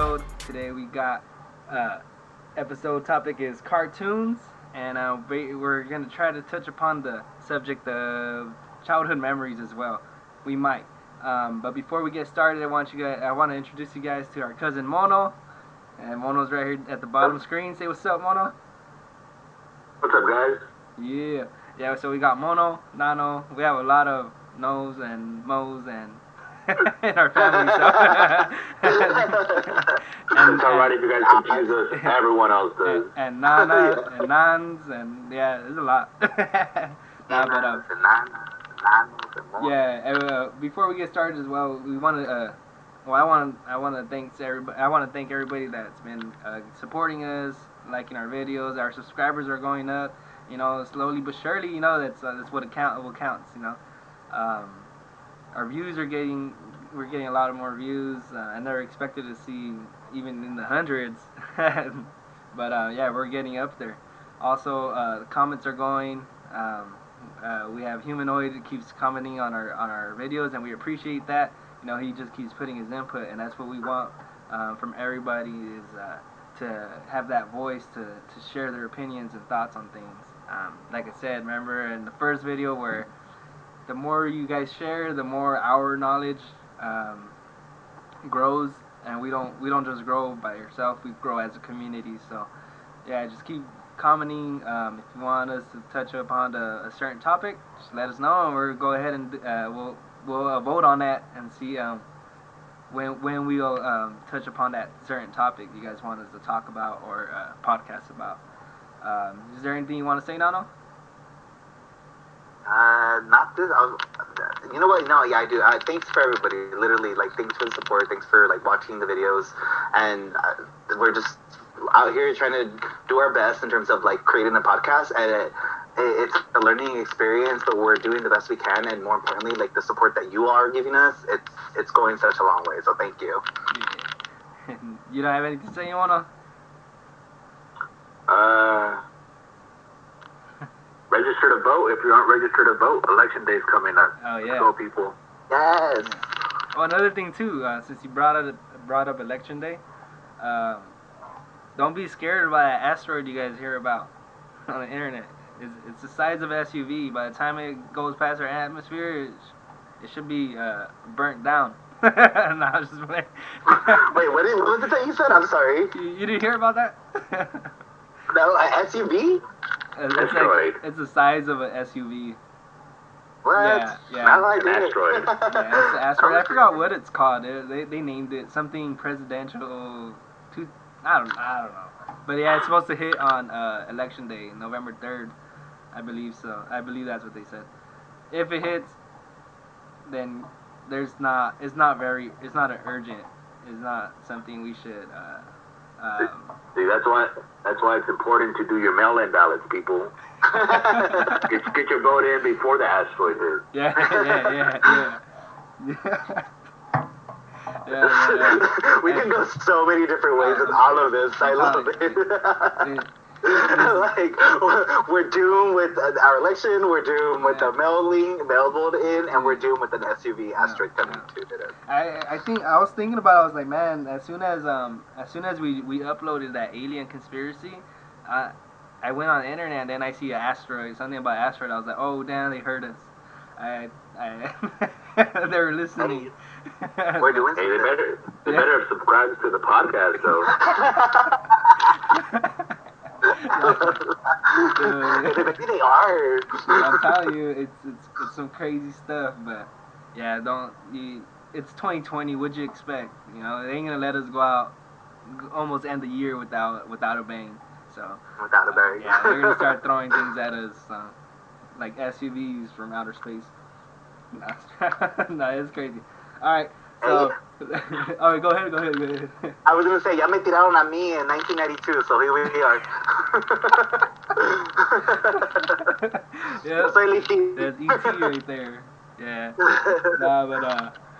episode. Today we got episode topic is cartoons, and we're gonna try to touch upon the subject of childhood memories as well. We might, but before we get started, I want to introduce you guys to our cousin Mono, and Mono's right here at the bottom screen. Say what's up, Mono. What's up, guys? Yeah. So we got Mono, Nano. We have a lot of Nos and Mos and in our family, so. It's alright if you guys confuse us. Everyone else does. And Nana and Nans and yeah, there's a lot. Before we get started as well, we want to. I want to thank everybody. I want to thank everybody that's been supporting us, liking our videos. Our subscribers are going up. You know, slowly but surely. You know, that's what counts. You know. Our views we're getting a lot of more views. I never expected to see even in the hundreds, but yeah, we're getting up there. Also, the comments are going. We have Humanoid that keeps commenting on our videos, and we appreciate that. You know, he just keeps putting his input, and that's what we want from everybody is to have that voice to share their opinions and thoughts on things. Like I said, remember in the first video where the more you guys share, the more our knowledge grows, and we don't just grow by yourself. We grow as a community. So yeah, just keep commenting. If you want us to touch upon a certain topic, just let us know, and we'll go ahead and we'll vote on that and see when we'll touch upon that certain topic you guys want us to talk about or podcast about. Is there anything you want to say, Nano? Not this. You know what? No, yeah, I do. Thanks for everybody. Literally, like, thanks for the support. Thanks for like watching the videos, and we're just out here trying to do our best in terms of like creating a podcast. And it's a learning experience, but we're doing the best we can. And more importantly, like the support that you are giving us, it's going such a long way. So thank you. Yeah. You don't have anything to say, you wanna? Register to vote. If you aren't registered to vote, election day's coming up. Oh yeah. Let's go, people. Yes. Yeah. Oh, another thing too. Since you brought up election day, don't be scared by that asteroid you guys hear about on the internet. It's the size of an SUV. By the time it goes past our atmosphere, it should be burnt down. No, I was just playing. Wait, what was it that you said? I'm sorry. You didn't hear about that? No, SUV? It's the size of an SUV. What? Yeah. An asteroid. Yeah, it's an asteroid. I forgot what it's called. They named it something presidential. I don't know. But yeah, it's supposed to hit on election day, November 3rd. I believe so. I believe that's what they said. If it hits, then it's not an urgent. It's not something we should. See, that's why it's important to do your mail-in ballots, people. get your vote in before the asteroid hits. Yeah. We can go so many different ways with all of this. I love it. Like, we're doomed with our election, we're doomed with the mail vote in, and we're doomed with an SUV asteroid coming to it. I was thinking about it, I was like, man, as soon as we uploaded that alien conspiracy, I went on the internet and then I see an asteroid, something about asteroid. I was like, oh damn, they heard us. They were listening. We're doing something. They better subscribe to the podcast, though. Maybe they are. I'm telling you, it's some crazy stuff, but yeah, it's 2020. What'd you expect? You know, they ain't gonna let us go out, almost end the year without a bang. So without a bang. Yeah, they're gonna start throwing things at us, like SUVs from outer space. No, it's crazy. All right. So, all right, go ahead. I was gonna say, ya me tiraron a mí in 1992, so here we are. Yeah, that's ET right there. Yeah. Nah, but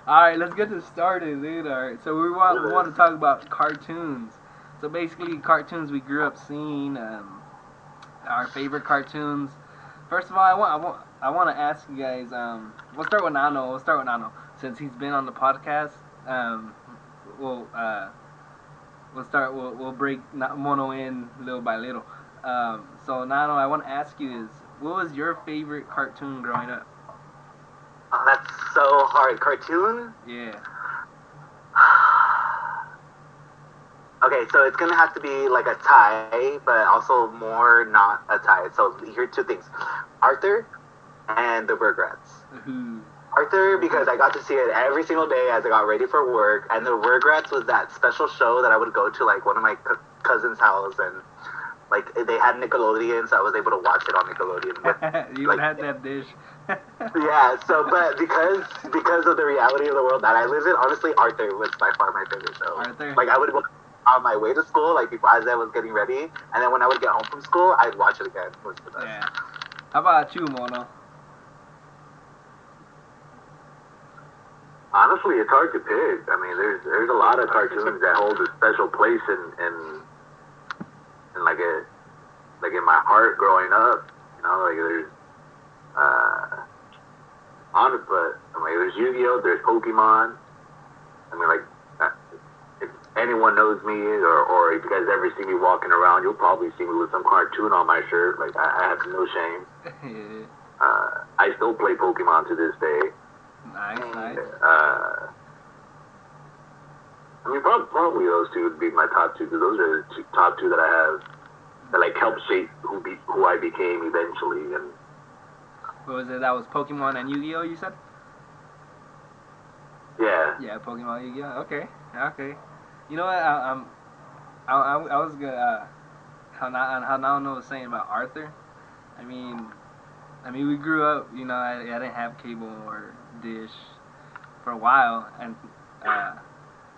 all right, let's get this started, dude. All right, so we want to talk about cartoons. So basically, cartoons we grew up seeing, our favorite cartoons. First of all, I want to ask you guys. We'll start with Nano. Since he's been on the podcast. We'll break Mono in little by little. So Nano, I want to ask you is, what was your favorite cartoon growing up? That's so hard. Cartoon? Yeah. Okay, so it's gonna have to be like a tie, but also more not a tie. So here are two things: Arthur and the Rugrats. Who? Arthur, because I got to see it every single day as I got ready for work, and the Rugrats was that special show that I would go to like one of my cousins' house, and like they had Nickelodeon, so I was able to watch it on Nickelodeon with You would like have that dish. yeah. So, but because of the reality of the world that I live in, honestly, Arthur was by far my favorite show. Arthur. Like I would go on my way to school, like before as I was getting ready, and then when I would get home from school, I'd watch it again. It was the best. Yeah. How about you, Mono? Honestly, it's hard to pick. I mean, there's a lot of cartoons that hold a special place in like in my heart growing up. You know, like there's honest, but I mean, there's Yu-Gi-Oh, there's Pokemon. I mean, like if anyone knows me or if you guys ever see me walking around, you'll probably see me with some cartoon on my shirt. Like I have no shame. Yeah. I still play Pokemon to this day. Nice, nice. I mean, probably those two would be my top two because those are the top two that I have that like helped shape who I became eventually. And What was it? That was Pokemon and Yu-Gi-Oh. You said? yeah, Yeah, Pokemon Yu-Gi-Oh. Okay, okay. You know what? I was gonna how Nano was saying about Arthur. I mean, we grew up. You know, I didn't have cable or dish for a while, and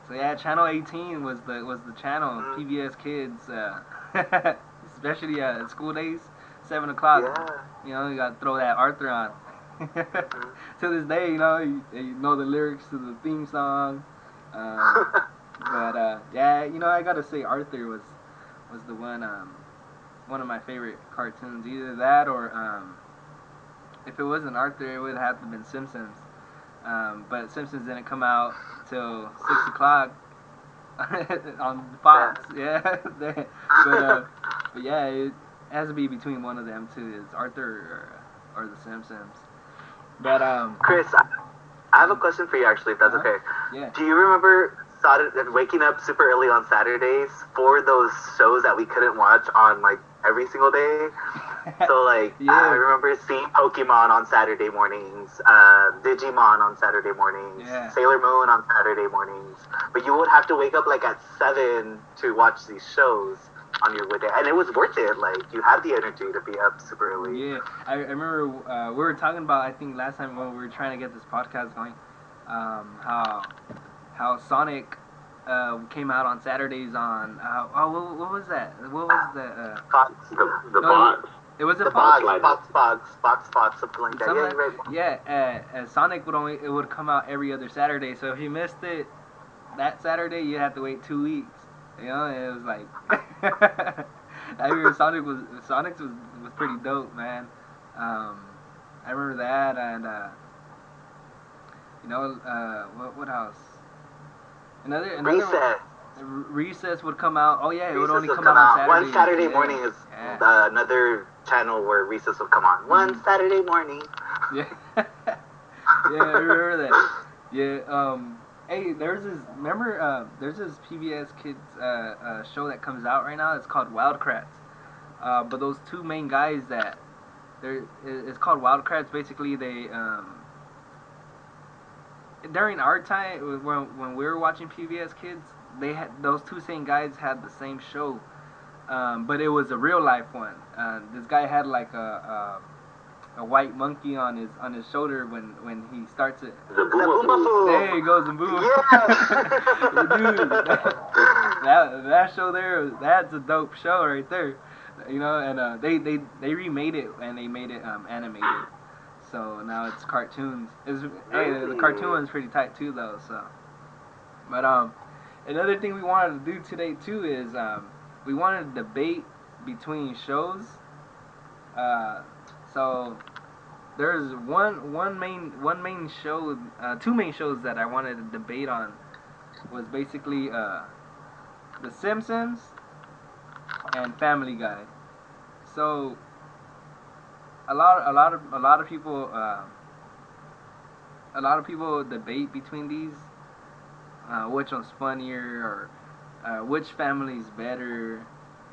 so yeah, Channel 18 was the channel. PBS Kids, especially school days, 7 o'clock. Yeah. You know, you got to throw that Arthur on. To this day, you know, you know the lyrics to the theme song. But yeah, you know, I gotta say Arthur was the one of my favorite cartoons. Either that or if it wasn't Arthur, it would have to have been Simpsons. But Simpsons didn't come out till 6 o'clock on Fox. Yeah, but yeah, it has to be between one of them two. Is Arthur or the Simpsons? But Chris, I have a question for you actually, if that's uh-huh. okay. Yeah. Do you remember waking up super early on Saturdays for those shows that we couldn't watch on like every single day? So like Yeah. I remember seeing Pokemon on Saturday mornings, Digimon on Saturday mornings, Yeah. Sailor Moon on Saturday mornings. But you would have to wake up like at 7 to watch these shows on your way, and it was worth it. Like you had the energy to be up super early. Yeah, I remember we were talking about, I think last time when we were trying to get this podcast going, how Sonic came out on Saturdays on what was that? What was the Fox, the no, box. it was a the Fox. Fox, something like that. Something Yeah, you're right. yeah, Sonic would come out every other Saturday. So if you missed it that Saturday, you had to wait 2 weeks. You know, and it was like I remember Sonic's was pretty dope, man. I remember that, and you know, what else? Another Recess. Recess would come out. Oh yeah, it would Recess only would come out on Saturdays. One Saturday Yeah. morning is Yeah. another channel where Recess would come on. One Saturday morning. Yeah. Yeah, I remember that. Yeah. Hey, there's this PBS Kids show that comes out right now. It's called Wildcrats. But those two main guys it's called Wildcrats. Basically, they during our time when we were watching PBS Kids, they had those two same guys had the same show, but it was a real life one. This guy had like a white monkey on his shoulder when he starts it. The Boomafoo. There he goes, and boom. Yeah. Dude, that show there, that's a dope show right there. You know, and they remade it and they made it animated. So now it's cartoons. Hey, the cartoon one's pretty tight too though. So, but another thing we wanted to do today too is we wanted to debate between shows. So there's one main show, two main shows that I wanted to debate on was basically The Simpsons, and Family Guy. So a lot of people debate between these, which one's funnier or which family's better,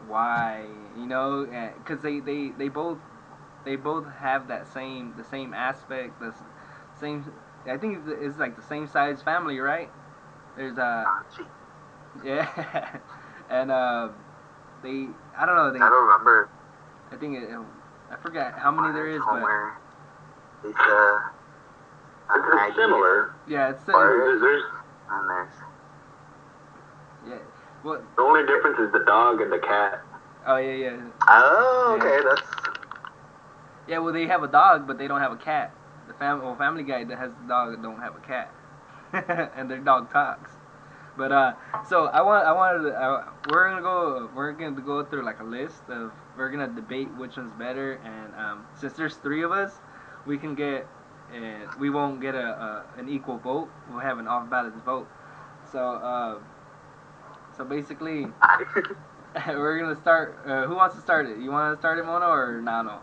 why, because they both have the same aspect, same. I think it's like the same size family, right? There's yeah, and they I don't know I don't remember. I think I forgot how many there is, Homer, Lisa, It's similar. yeah, it's There's and there's yeah. Well, the only difference is the dog and the cat. oh yeah. oh, okay, Yeah. that's Yeah, well, they have a dog, but they don't have a cat. Family Guy that has the dog don't have a cat, and their dog talks. But so we're gonna go through like a list of we're gonna debate which one's better, and since there's three of us, we can get we won't get an equal vote. We'll have an off balance vote. So basically, we're gonna start. Who wants to start it? You want to start it, Mono or Nano?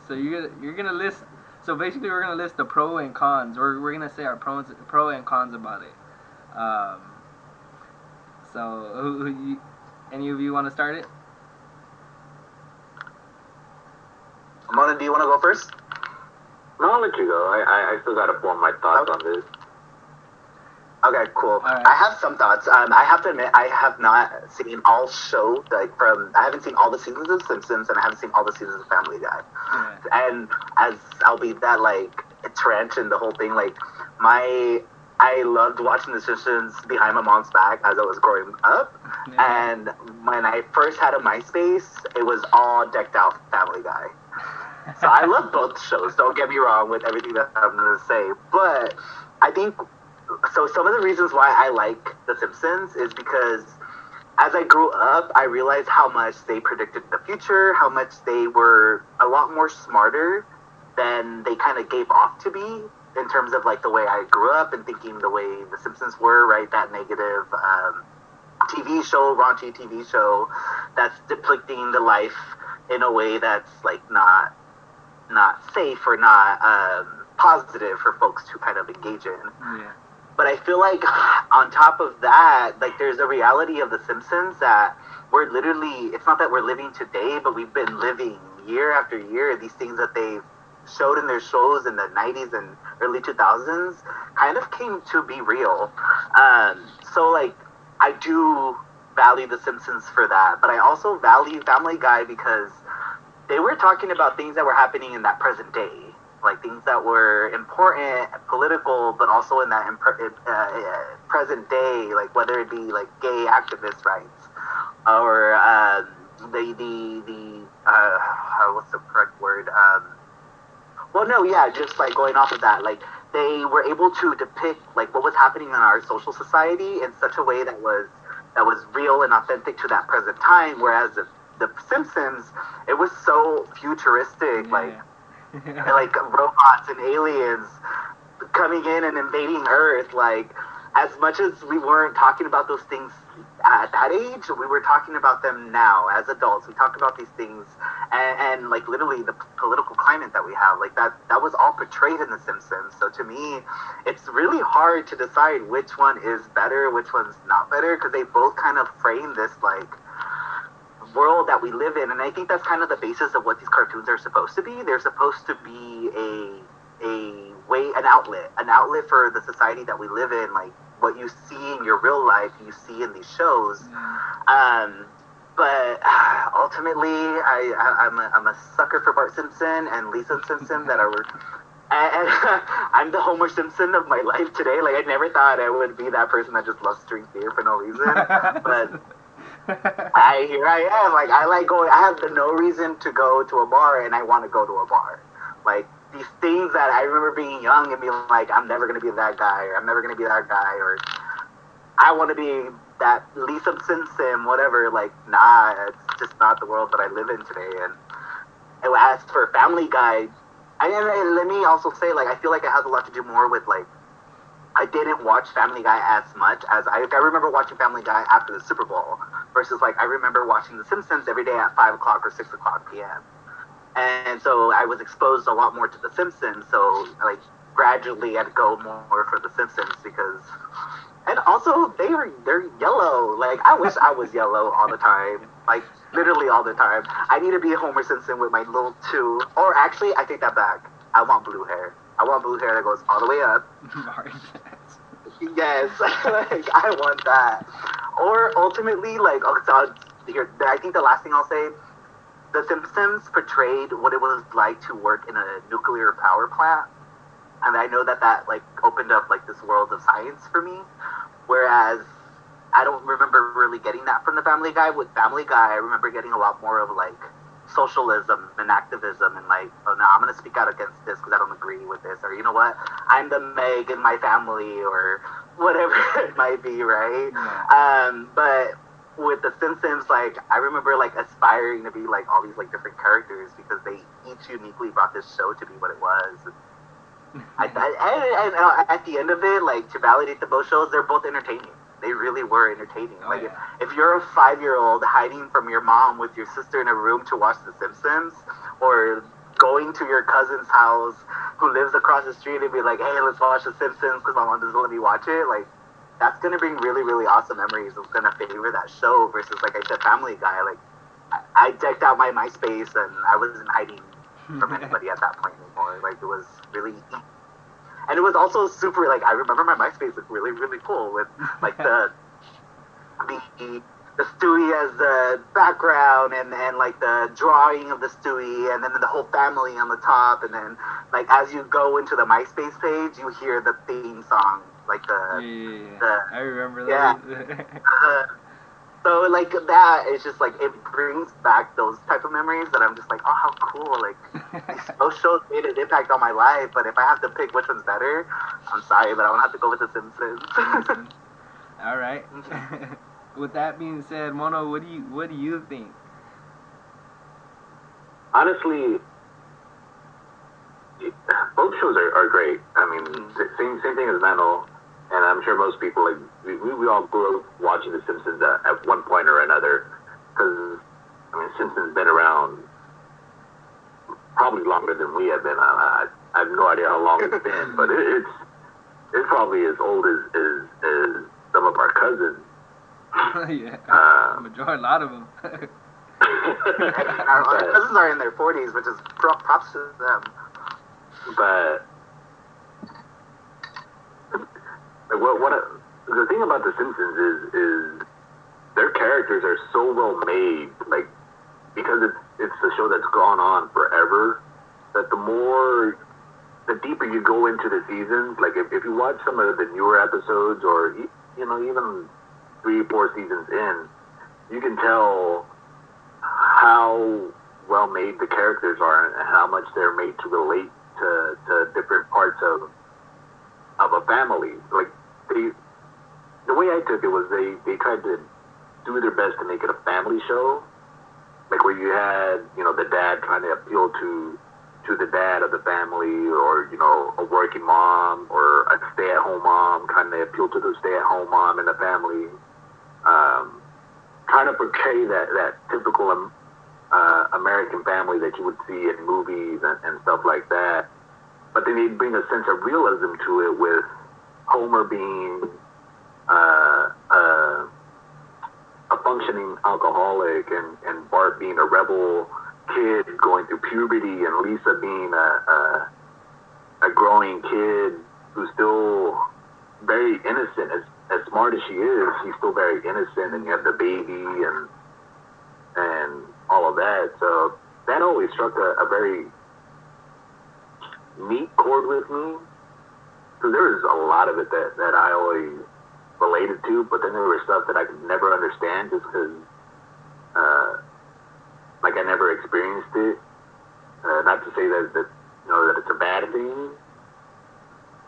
So you're gonna list. So basically, we're gonna list the pro and cons. We're gonna say our pro and cons about it. Um, so any of you want to start it? Mona, do you want to go first? No, I'll let you go. I still gotta form my thoughts on this. Okay, cool. Right. I have some thoughts. I have to admit, I have not seen all show I haven't seen all the seasons of Simpsons, and I haven't seen all the seasons of Family Guy. Yeah. And as I'll be that trench and the whole thing, I loved watching The Simpsons behind my mom's back as I was growing up. Yeah. And when I first had a MySpace, it was all decked out Family Guy. So I love both shows. Don't get me wrong with everything that I'm gonna say, but I think so. Some of the reasons why I like The Simpsons is because as I grew up, I realized how much they predicted the future, how much they were a lot more smarter than they kind of gave off to be in terms of the way I grew up and thinking the way The Simpsons were, right? That negative TV show, raunchy TV show that's depicting the life in a way that's not safe or not positive for folks to kind of engage in. Yeah. But I feel like on top of that, there's a reality of The Simpsons that we're literally, it's not that we're living today, but we've been living year after year. These things that they've showed in their shows in the 90s and early 2000s kind of came to be real. So I do value The Simpsons for that, but I also value Family Guy because they were talking about things that were happening in that present day, things that were important, political, but also in that present day, whether it be gay activist rights or the what's the correct word? Well, no, yeah, just going off of that, they were able to depict what was happening in our social society in such a way that was real and authentic to that present time, whereas the Simpsons, it was so futuristic, Yeah. robots and aliens coming in and invading Earth. As much as we weren't talking about those things at that age, we were talking about them now as adults. We talked about these things, and literally the political climate that we have, that was all portrayed in The Simpsons. So to me, it's really hard to decide which one is better, which one's not better, because they both kind of frame this world that we live in, and I think that's kind of the basis of what these cartoons are supposed to be. They're supposed to be an outlet for the society that we live in, what you see in your real life, you see in these shows. But ultimately, I'm a sucker for Bart Simpson and Lisa Simpson that are. And I'm the Homer Simpson of my life today. I never thought I would be that person that just loves to drink beer for no reason, but. Here I am. I like going. I have no reason to go to a bar, and I want to go to a bar. These things that I remember being young and being I'm never gonna be that guy, or I'm never gonna be that guy, or I want to be that Lisa Simpson, whatever. Nah, it's just not the world that I live in today. And as for Family Guy, and let me also say, I feel like it has a lot to do more with I didn't watch Family Guy as much as I remember watching Family Guy after the Super Bowl versus like I remember watching The Simpsons every day at 5 o'clock or 6 o'clock p.m. And so I was exposed a lot more to The Simpsons. So like gradually I'd go more for The Simpsons because, and also they're yellow. Like I wish I was yellow all the time. Like literally all the time. I need to be Homer Simpson with my little two. Or actually, I take that back. I want blue hair. I want blue hair that goes all the way up. Yes, like I want that. Or ultimately, like, okay, so here, I think the last thing I'll say, The Simpsons portrayed what it was like to work in a nuclear power plant, and I know that that like opened up like this world of science for me. Whereas I don't remember really getting that from the Family Guy. With Family Guy, I remember getting a lot more of like socialism and activism and like, oh no, I'm gonna speak out against this because I don't agree with this, or you know what, I'm the Meg in my family, or whatever it might be, right? But with The Simpsons, like I remember like aspiring to be like all these like different characters because they each uniquely brought this show to be what it was. And at the end of it, like to validate the both shows, they're both entertaining. They really were entertaining. Oh, like yeah. if you're a 5-year-old hiding from your mom with your sister in a room to watch The Simpsons, or going to your cousin's house who lives across the street and be like, hey, let's watch The Simpsons because my mom doesn't let me watch it, like that's gonna bring really, really awesome memories. It's gonna favor that show versus, like I said, Family Guy. Like I decked out my MySpace and I wasn't hiding from anybody at that point anymore. Like it was really, and it was also super. Like I remember my MySpace looked really, really cool with like the Stewie as the background, and like the drawing of the Stewie, and then the whole family on the top, and then like as you go into the MySpace page, you hear the theme song, like I remember that. Yeah. So like that, it's just like it brings back those type of memories that I'm just like, oh, how cool! Like those shows made an impact on my life. But if I have to pick which one's better, I'm sorry, but I want to have to go with The Simpsons. All right. With that being said, Mono, what do you think? Honestly, both shows are great. I mean, same thing as Nano, and I'm sure most people, like we all grew up watching The Simpsons at one point or another, because I mean Simpsons been around probably longer than we have been. I have no idea how long it's been, but it's probably as old as some of our cousins. Yeah, a lot of them. Our cousins are in their 40s, which is props to them. But the thing about The Simpsons is their characters are so well made, like because it's a show that's gone on forever. That the deeper you go into the seasons, like if you watch some of the newer episodes, or even 3-4 seasons in, you can tell how well made the characters are and how much they're made to relate to different parts of a family. Like the way I took it was they tried to do their best to make it a family show, like where you had the dad trying to appeal to the dad of the family, or a working mom or a stay-at-home mom trying to appeal to the stay-at-home mom in the family, trying to portray that typical American family that you would see in movies and stuff like that. But then they'd bring a sense of realism to it, with Homer being a functioning alcoholic, and Bart being a rebel kid going through puberty, and Lisa being a growing kid who's still very innocent. As smart as she is, she's still very innocent, and you have the baby and all of that. So that always struck a very neat chord with me. So there was a lot of it that I always related to, but then there was stuff that I could never understand just because like I never experienced it. Not to say that that it's a bad thing,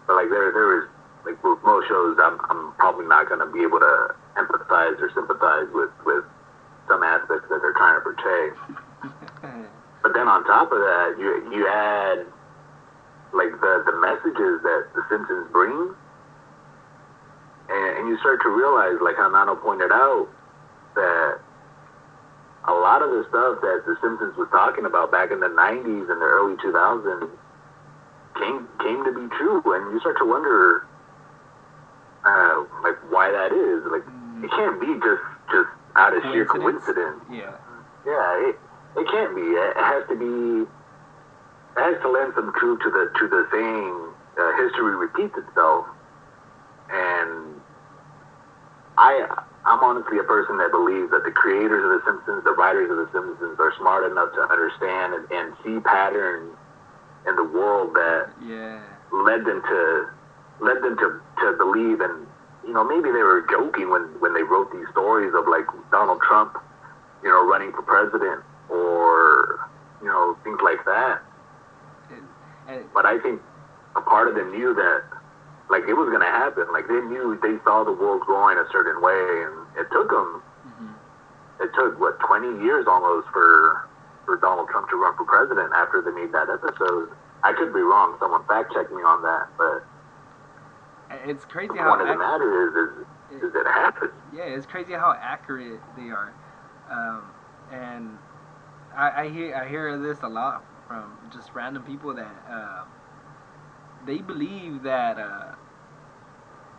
but like there was, like with most shows, I'm probably not going to be able to empathize or sympathize with some aspects that they're trying to portray. But then on top of that, you add like the messages that The Simpsons bring. and you start to realize, like how Nano pointed out, that a lot of the stuff that The Simpsons was talking about back in the 90s and the early 2000s came to be true, and you start to wonder, like, why that is. Like, it can't be just out of sheer coincidence. Yeah. Yeah, it can't be. It has to be. It has to lend some truth to the saying, history repeats itself. And I'm honestly a person that believes that the creators of The Simpsons, the writers of The Simpsons, are smart enough to understand and see patterns in the world that led them to believe. And maybe they were joking when they wrote these stories of like Donald Trump, running for president, or things like that. But I think a part of them knew that, like, it was going to happen. Like, they saw the world growing a certain way, and it took them, it took, 20 years almost for Donald Trump to run for president after they made that episode. I could be wrong. Someone fact check me on that, but it's crazy the how point of the matter is it happened. Yeah, it's crazy how accurate they are. And I hear this a lot from just random people that they believe that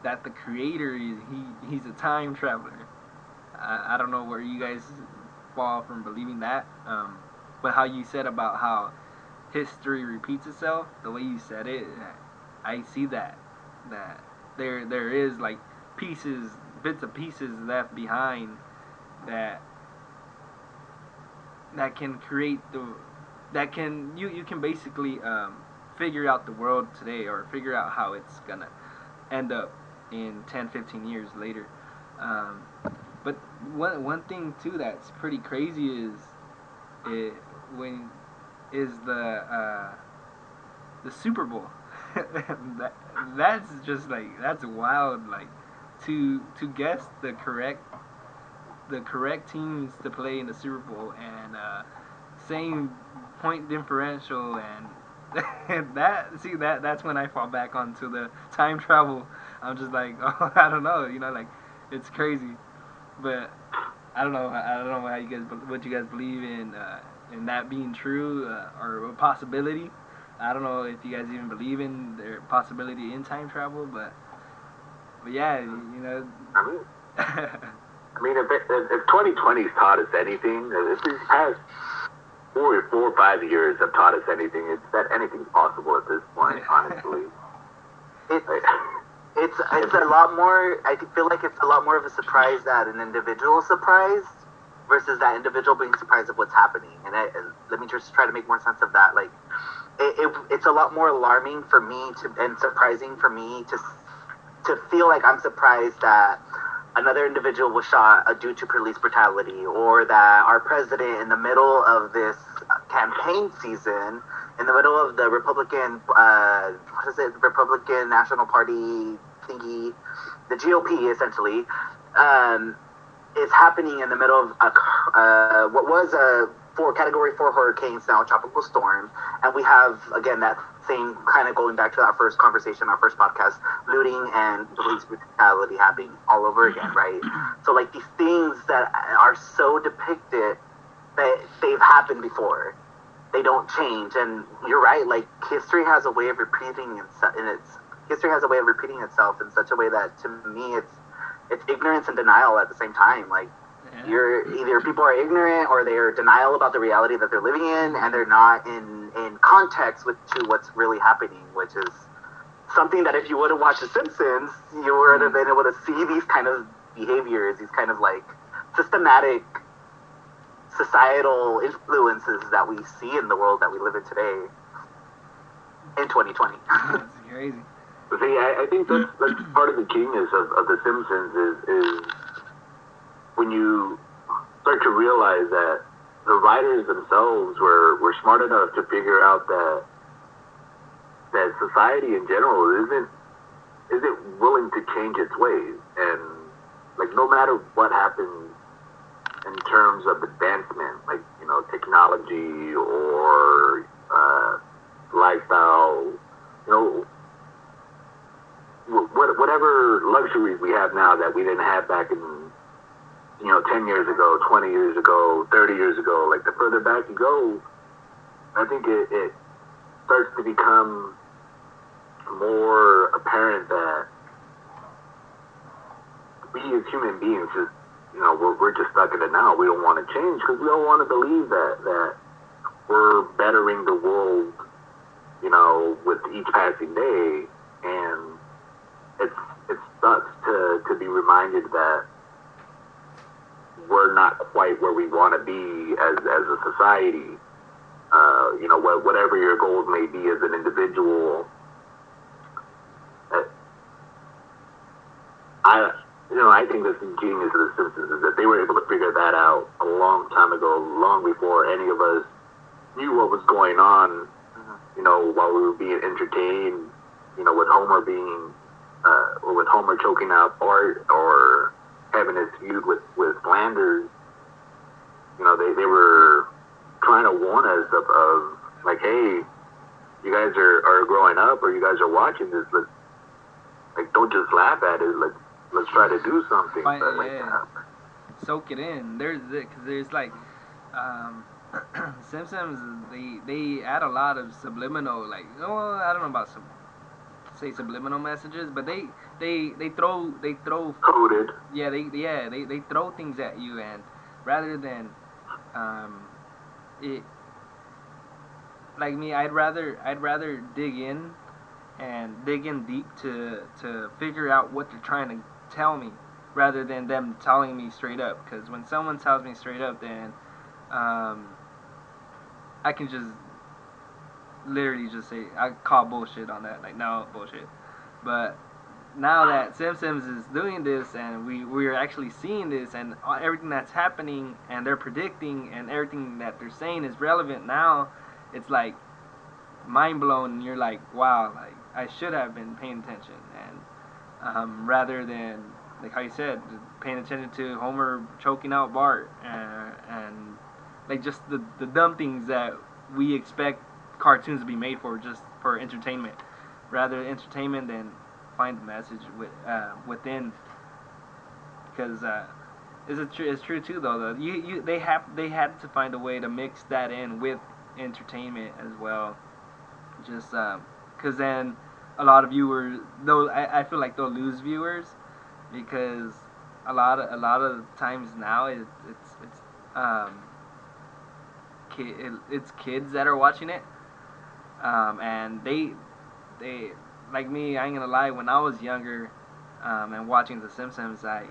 that the creator he's a time traveler. I don't know where you guys fall from believing that, but how you said about how history repeats itself, the way you said it, I see that there is like bits of pieces left behind that can create you can basically figure out the world today, or figure out how it's gonna end up in 10-15 years later. But one thing too that's pretty crazy is the Super Bowl. That's just like, that's wild, like to guess the correct teams to play in the Super Bowl, and same point differential, and that's when I fall back onto the time travel. I'm just like, oh, I don't know, like, it's crazy, but I don't know how what you guys believe in that being true, or a possibility. I don't know if you guys even believe in their possibility in time travel, but yeah, I mean, if 2020's taught us anything, if these past 4 or 5 years have taught us anything, it's that anything's possible at this point, honestly. It's a lot more. I feel like it's a lot more of a surprise that an individual surprised versus that individual being surprised of what's happening. And let me just try to make more sense of that. Like, it's a lot more alarming for me and surprising for me to feel like I'm surprised that another individual was shot due to police brutality, or that our president, in the middle of this campaign season, in the middle of the Republican, Republican National Party thingy, the GOP essentially, is happening in the middle of what was a Category 4 hurricanes, now a tropical storm, and we have, again, that same kind of going back to our first conversation, our first podcast, looting and police brutality happening all over again, right? So, like, these things that are so depicted that they've happened before, they don't change. And you're right, like, history has a way of repeating itself, in such a way that, to me, it's ignorance and denial at the same time. Like, you're either people are ignorant, or they are denial about the reality that they're living in, and they're not in context to what's really happening, which is something that if you would have watched The Simpsons, you would have been able to see these kind of behaviors, these kind of like systematic societal influences that we see in the world that we live in today in 2020. That's crazy. See, I think that's part of the genius of The Simpsons is when you start to realize that the writers themselves were smart enough to figure out that society in general isn't willing to change its ways, and like, no matter what happens in terms of advancement, like, technology or lifestyle, whatever luxuries we have now that we didn't have back in 10 years ago, 20 years ago, 30 years ago. Like the further back you go, I think it starts to become more apparent that we as human beings just we're just stuck in it now. We don't want to change because we don't want to believe that we're bettering the world, with each passing day. And it sucks to be reminded that we're not quite where we want to be as a society. Whatever your goals may be as an individual. I think that's the genius of The Simpsons is that they were able to figure that out a long time ago, long before any of us knew what was going on. While we were being entertained, with Homer with Homer choking out Bart or having his feud with Flanders. They were trying to warn us of like, hey, you guys are growing up, or you guys are watching this. Don't just laugh at it. Let's try to do something. Soak it in. There's like, Simpsons. They add a lot of subliminal, like, I don't know about say subliminal messages, but they throw coded. They throw things at you, and rather than it, like me, I'd rather dig in deep to figure out what they're trying to tell me, rather than them telling me straight up. Because when someone tells me straight up, then I can just literally just say, I call bullshit on that, like, no, bullshit. But now that Simpsons is doing this, and we're actually seeing this, and everything that's happening, and they're predicting, and everything that they're saying is relevant now, it's like mind blown, and you're like, wow, like I should have been paying attention, and rather than, like how you said, paying attention to Homer choking out Bart, and like just the dumb things that we expect cartoons to be made for, just for entertainment, rather entertainment than find the message within. Because it's true too though. They had to find a way to mix that in with entertainment as well. Just because then a lot of viewers, though, I feel like they'll lose viewers, because a lot of times now it's kids that are watching it, and they like me. I ain't gonna lie. When I was younger, and watching The Simpsons, I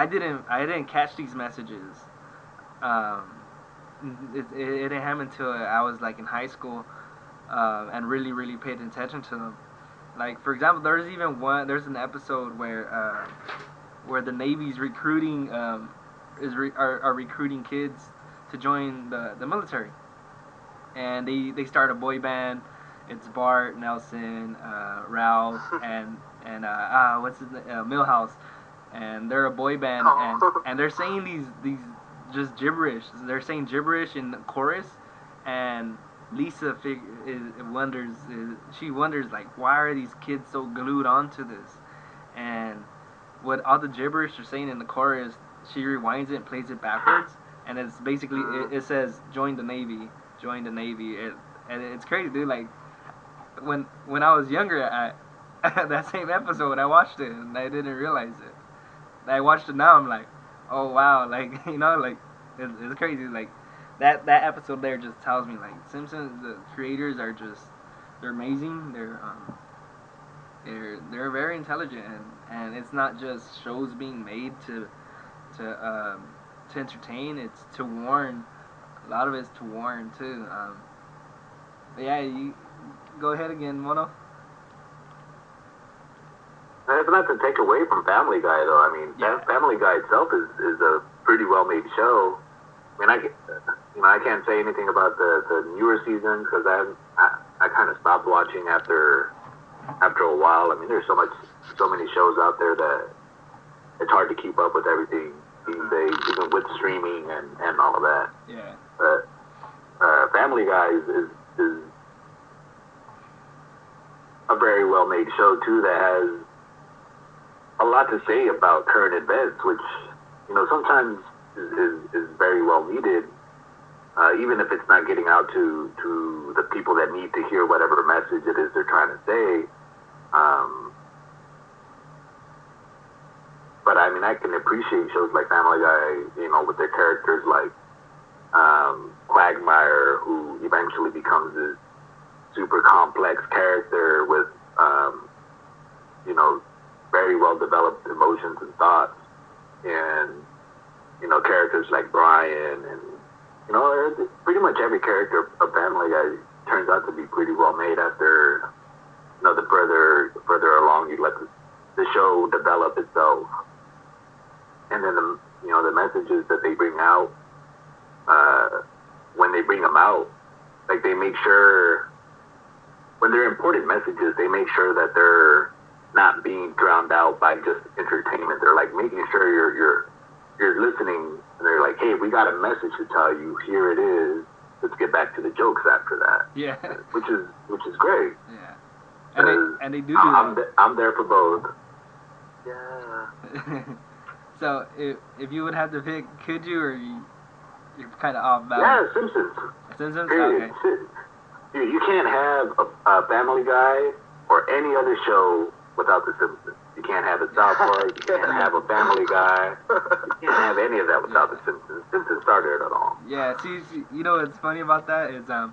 didn't catch these messages. Um, it didn't happen until I was like in high school, and really paid attention to them. Like, for example, there's an episode where the Navy's recruiting are recruiting kids to join the military, and they start a boy band. It's Bart, Nelson, Ralph, and what's his name? Milhouse, and they're a boy band, and they're saying these just gibberish. They're saying gibberish in the chorus, and Lisa wonders like, why are these kids so glued onto this? And what all the gibberish they're saying in the chorus, she rewinds it and plays it backwards, and it's basically it says join the Navy, join the Navy. And it's crazy, dude. Like, when I was younger, that same episode I watched it and I didn't realize it. I watched it now. I'm like, oh wow, like like it's crazy. Like that episode there just tells me like Simpsons, the creators are just, they're amazing. They're very intelligent, and it's not just shows being made to entertain. It's to warn. A lot of it's to warn too. But yeah, you go ahead again, Mono. And it's not to take away from Family Guy, though. I mean, Family Guy itself is a pretty well-made show. I mean, I can't say anything about the newer seasons because I kind of stopped watching after a while. I mean, there's so many shows out there that it's hard to keep up with everything these days, even with streaming and all of that. Yeah. But Family Guy is very well made show too that has a lot to say about current events, which sometimes is very well needed, even if it's not getting out to the people that need to hear whatever message it is they're trying to say. But I mean, I can appreciate shows like Family Guy, with their characters like Quagmire, who eventually becomes this super complex character with, very well developed emotions and thoughts, and characters like Brian, and pretty much every character of Family Guy turns out to be pretty well made after the further along you let the show develop itself, and then the messages that they bring out, when they bring them out, like they make sure when they're important messages, they make sure that they're not being drowned out by just entertainment. They're like making sure you're listening, and they're like, hey, we got a message to tell you. Here it is. Let's get back to the jokes after that. Yeah. Which is great. Yeah. And they do that. I'm there for both. Yeah. So if you would have to pick, could you, or you're kind of off Yeah, balance? Simpsons. Simpsons. Period. Okay. You can't have a Family Guy or any other show without the Simpsons. You can't have a South Park. You can't have a Family Guy. You can't have any of that without the Simpsons. Simpsons started it all. Yeah. See, what's funny about that is I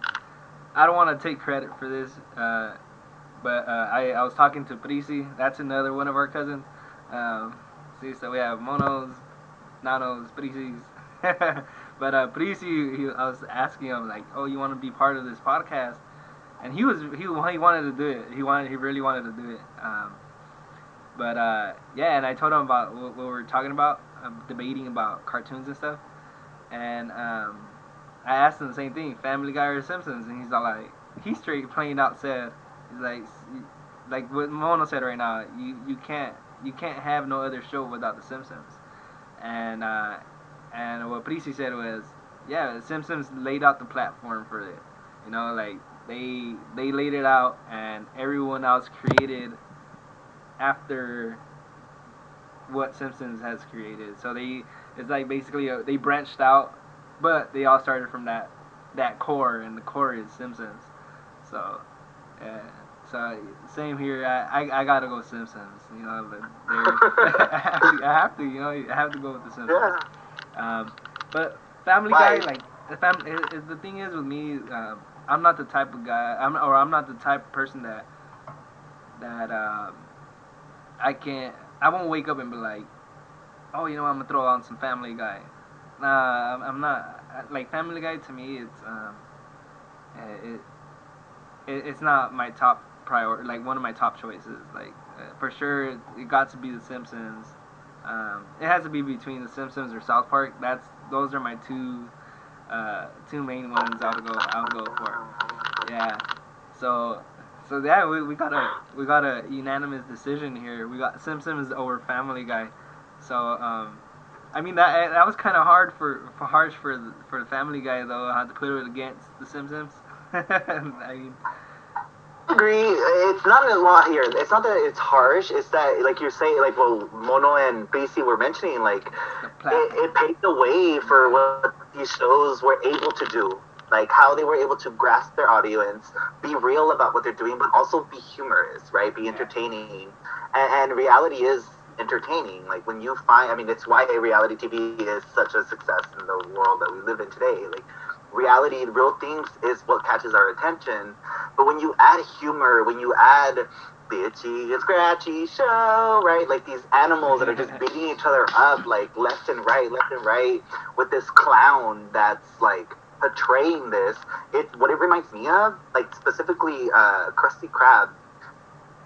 don't want to take credit for this, but I was talking to Prisi. That's another one of our cousins. So we have Monos, Nanos, Prisis. But Prisi, I was asking him like, "Oh, you want to be part of this podcast?" And he wanted to do it. He really wanted to do it. Yeah, and I told him about what we were talking about, debating about cartoons and stuff. And I asked him the same thing, Family Guy or Simpsons, and he's all like, he's straight plain out said, he's like what Mono said right now, you can't have no other show without the Simpsons. And what Prisi said was, yeah, the Simpsons laid out the platform for it. Like they laid it out, and everyone else created after what Simpsons has created. So it's like basically they branched out, but they all started from that core, and the core is Simpsons. So so same here. I gotta go Simpsons. But I have to. I have to go with the Simpsons. Yeah. But Family Guy, like the thing is with me, I'm not the type of guy. I'm not the type of person that I won't wake up and be like, oh, I'm gonna throw on some Family Guy. Nah, I'm not. Like Family Guy to me, it's not my top priority. Like one of my top choices. Like for sure, it got to be The Simpsons. It has to be between The Simpsons or South Park. Those are my two main ones I'll go for. Yeah. So yeah, we got a unanimous decision here. We got Simpsons over Family Guy. So I mean that was kind of harsh for the Family Guy though. I had to put it against the Simpsons. I mean, Agree. It's not a lot here. It's not that it's harsh. It's that, like you're saying, like well, Mono and BC were mentioning, like it paved the way for what these shows were able to do. Like how they were able to grasp their audience, be real about what they're doing, but also be humorous, right? Be entertaining, and reality is entertaining. Like when you find, I mean, it's why reality TV is such a success in the world that we live in today. Like reality, real things is what catches our attention. But when you add humor, when you add bitchy and scratchy show, right? Like these animals that are just beating each other up, like left and right, with this clown that's like portraying this. What it reminds me of, like specifically Krusty Krab.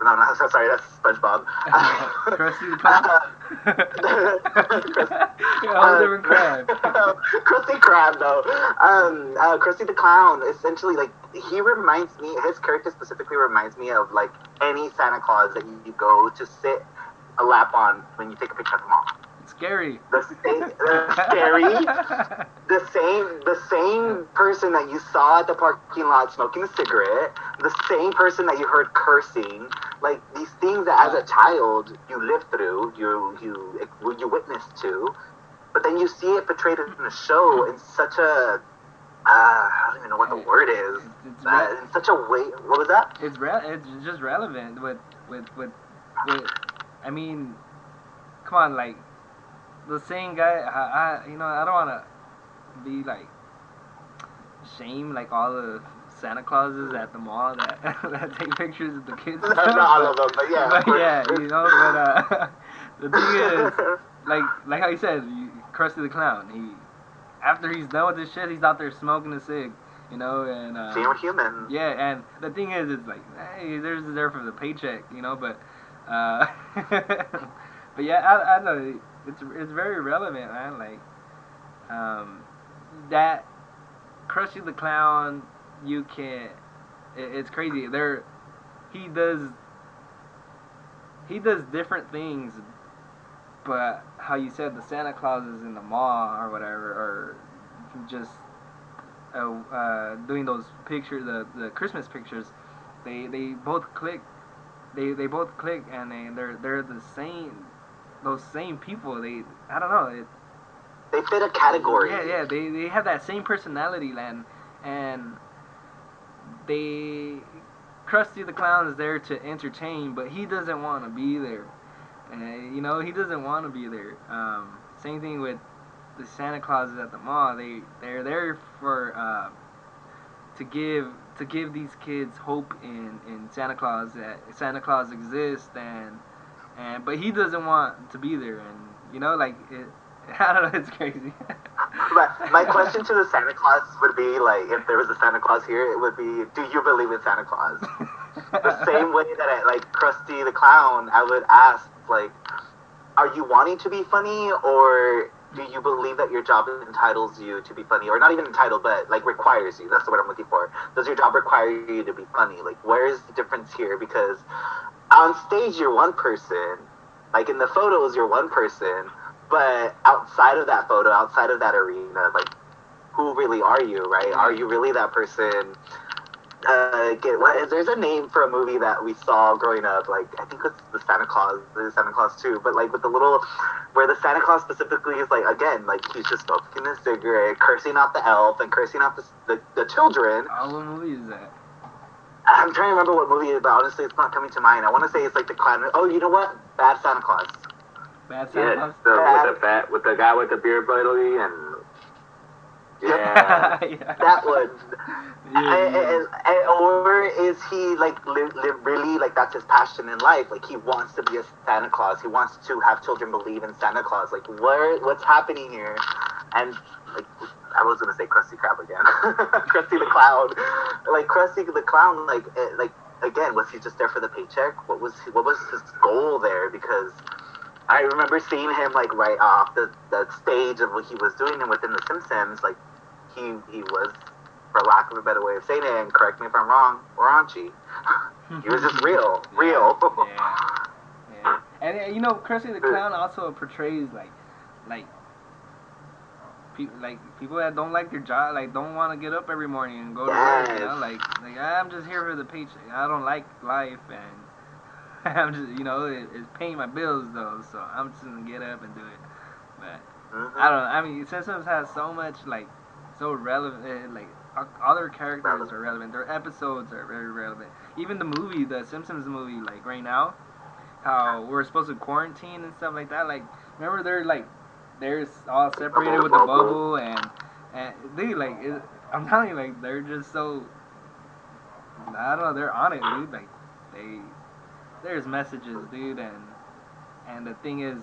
No, sorry, that's SpongeBob. Krusty the Clown. Different crab. Krusty Krab, though. Krusty the Clown, essentially, like, his character specifically reminds me of, like, any Santa Claus that you go to sit a lap on when you take a picture of the mom. It's scary. Scary. the same person that you saw at the parking lot smoking a cigarette, the same person that you heard cursing, like these things that as a child you lived through, you witnessed to, but then you see it portrayed in a show in such a I don't even know what the word is. In such a way. What was that? It's just relevant with I mean, come on, like the same guy. I don't want to be like shame like all the Santa Clauses at the mall that that take pictures of the kids. And stuff, Not all of them, but yeah. But yeah, but the thing is, like how you said, Krusty the Clown. After he's done with this shit, he's out there smoking a cig, and Same human. Yeah, and the thing is, it's like, hey, there's there for the paycheck, but but yeah, I know it's very relevant, man. Like that Krusty the Clown, you can't. It's crazy. He does he does different things, but how you said the Santa Clauses in the mall or whatever, or just doing those pictures, the Christmas pictures, they both click. They both click, and they're the same. Those same people. I don't know. They fit a category. Yeah. They have that same personality, and they Krusty the Clown is there to entertain, but he doesn't want to be there. He doesn't want to be there. Same thing with the Santa Clauses at the mall. They're there for to give these kids hope in Santa Claus, that Santa Claus exists, and but he doesn't want to be there, and like it. I don't know, it's crazy. My question to the Santa Claus would be, like, if there was a Santa Claus here, it would be, do you believe in Santa Claus? The same way that I, like, Krusty the Clown, I would ask, like, are you wanting to be funny, or do you believe that your job entitles you to be funny? Or not even entitled, but, like, requires you. That's the word I'm looking for. Does your job require you to be funny? Like, where is the difference here? Because on stage, you're one person. Like, in the photos, you're one person. But outside of that photo, outside of that arena, like, who really are you, right? Are you really that person? There's a name for a movie that we saw growing up, like, I think it's the Santa Claus 2, but, like, with the little, where the Santa Claus specifically is, like, again, like, he's just smoking a cigarette, cursing out the elf, and cursing out the children. Oh, what movie is that? I'm trying to remember what movie it is, but honestly, it's not coming to mind. I want to say it's, like, the clown. Oh, you know what? Bad Santa Claus. Bad Santa Claus? With the guy with the beard belly and yeah. That one. Or is he like really, like, that's his passion in life? Like, he wants to be a Santa Claus. He wants to have children believe in Santa Claus. Like, what's happening here? And, like, I was gonna say Krusty Krab again. Krusty the Clown. Like, Krusty the Clown. Like again, was he just there for the paycheck? What was his goal there? Because I remember seeing him, like, right off the stage of what he was doing, and within The Simpsons, like, he was, for lack of a better way of saying it, and correct me if I'm wrong, raunchy. He was just real. Yeah. And Krusty the Clown also portrays like people that don't like their job, like, don't want to get up every morning and go to work. Like I'm just here for the paycheck. I don't like life, and I'm just, it's paying my bills though, so I'm just gonna get up and do it. But I don't know. I mean, Simpsons has so much, like, so relevant. Like, all their characters are relevant. Their episodes are very relevant. Even the movie, the Simpsons movie, like, right now, how we're supposed to quarantine and stuff like that. Like, remember they're all separated with the bubble, and dude, like, I'm telling you, like, they're just so, I don't know, they're on it, dude. Like, there's messages, dude, and the thing is,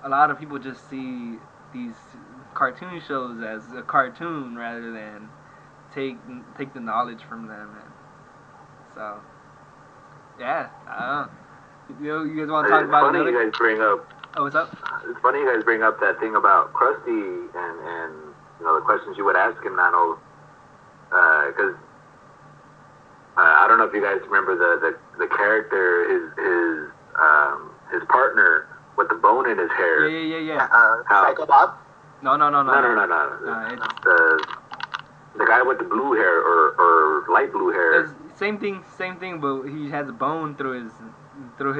a lot of people just see these cartoon shows as a cartoon rather than take the knowledge from them, and so yeah, I don't know. You guys want to talk about another? You guys bring up. Oh, what's up? It's funny you guys bring up that thing about Krusty and the questions you would ask him, Nano, because I don't know if you guys remember the character, his partner with the bone in his hair. Yeah. Psycho Bob? No, no, no, no, No, no, no. no, no. It's The guy with the blue hair or light blue hair. same thing, but he has a bone through his through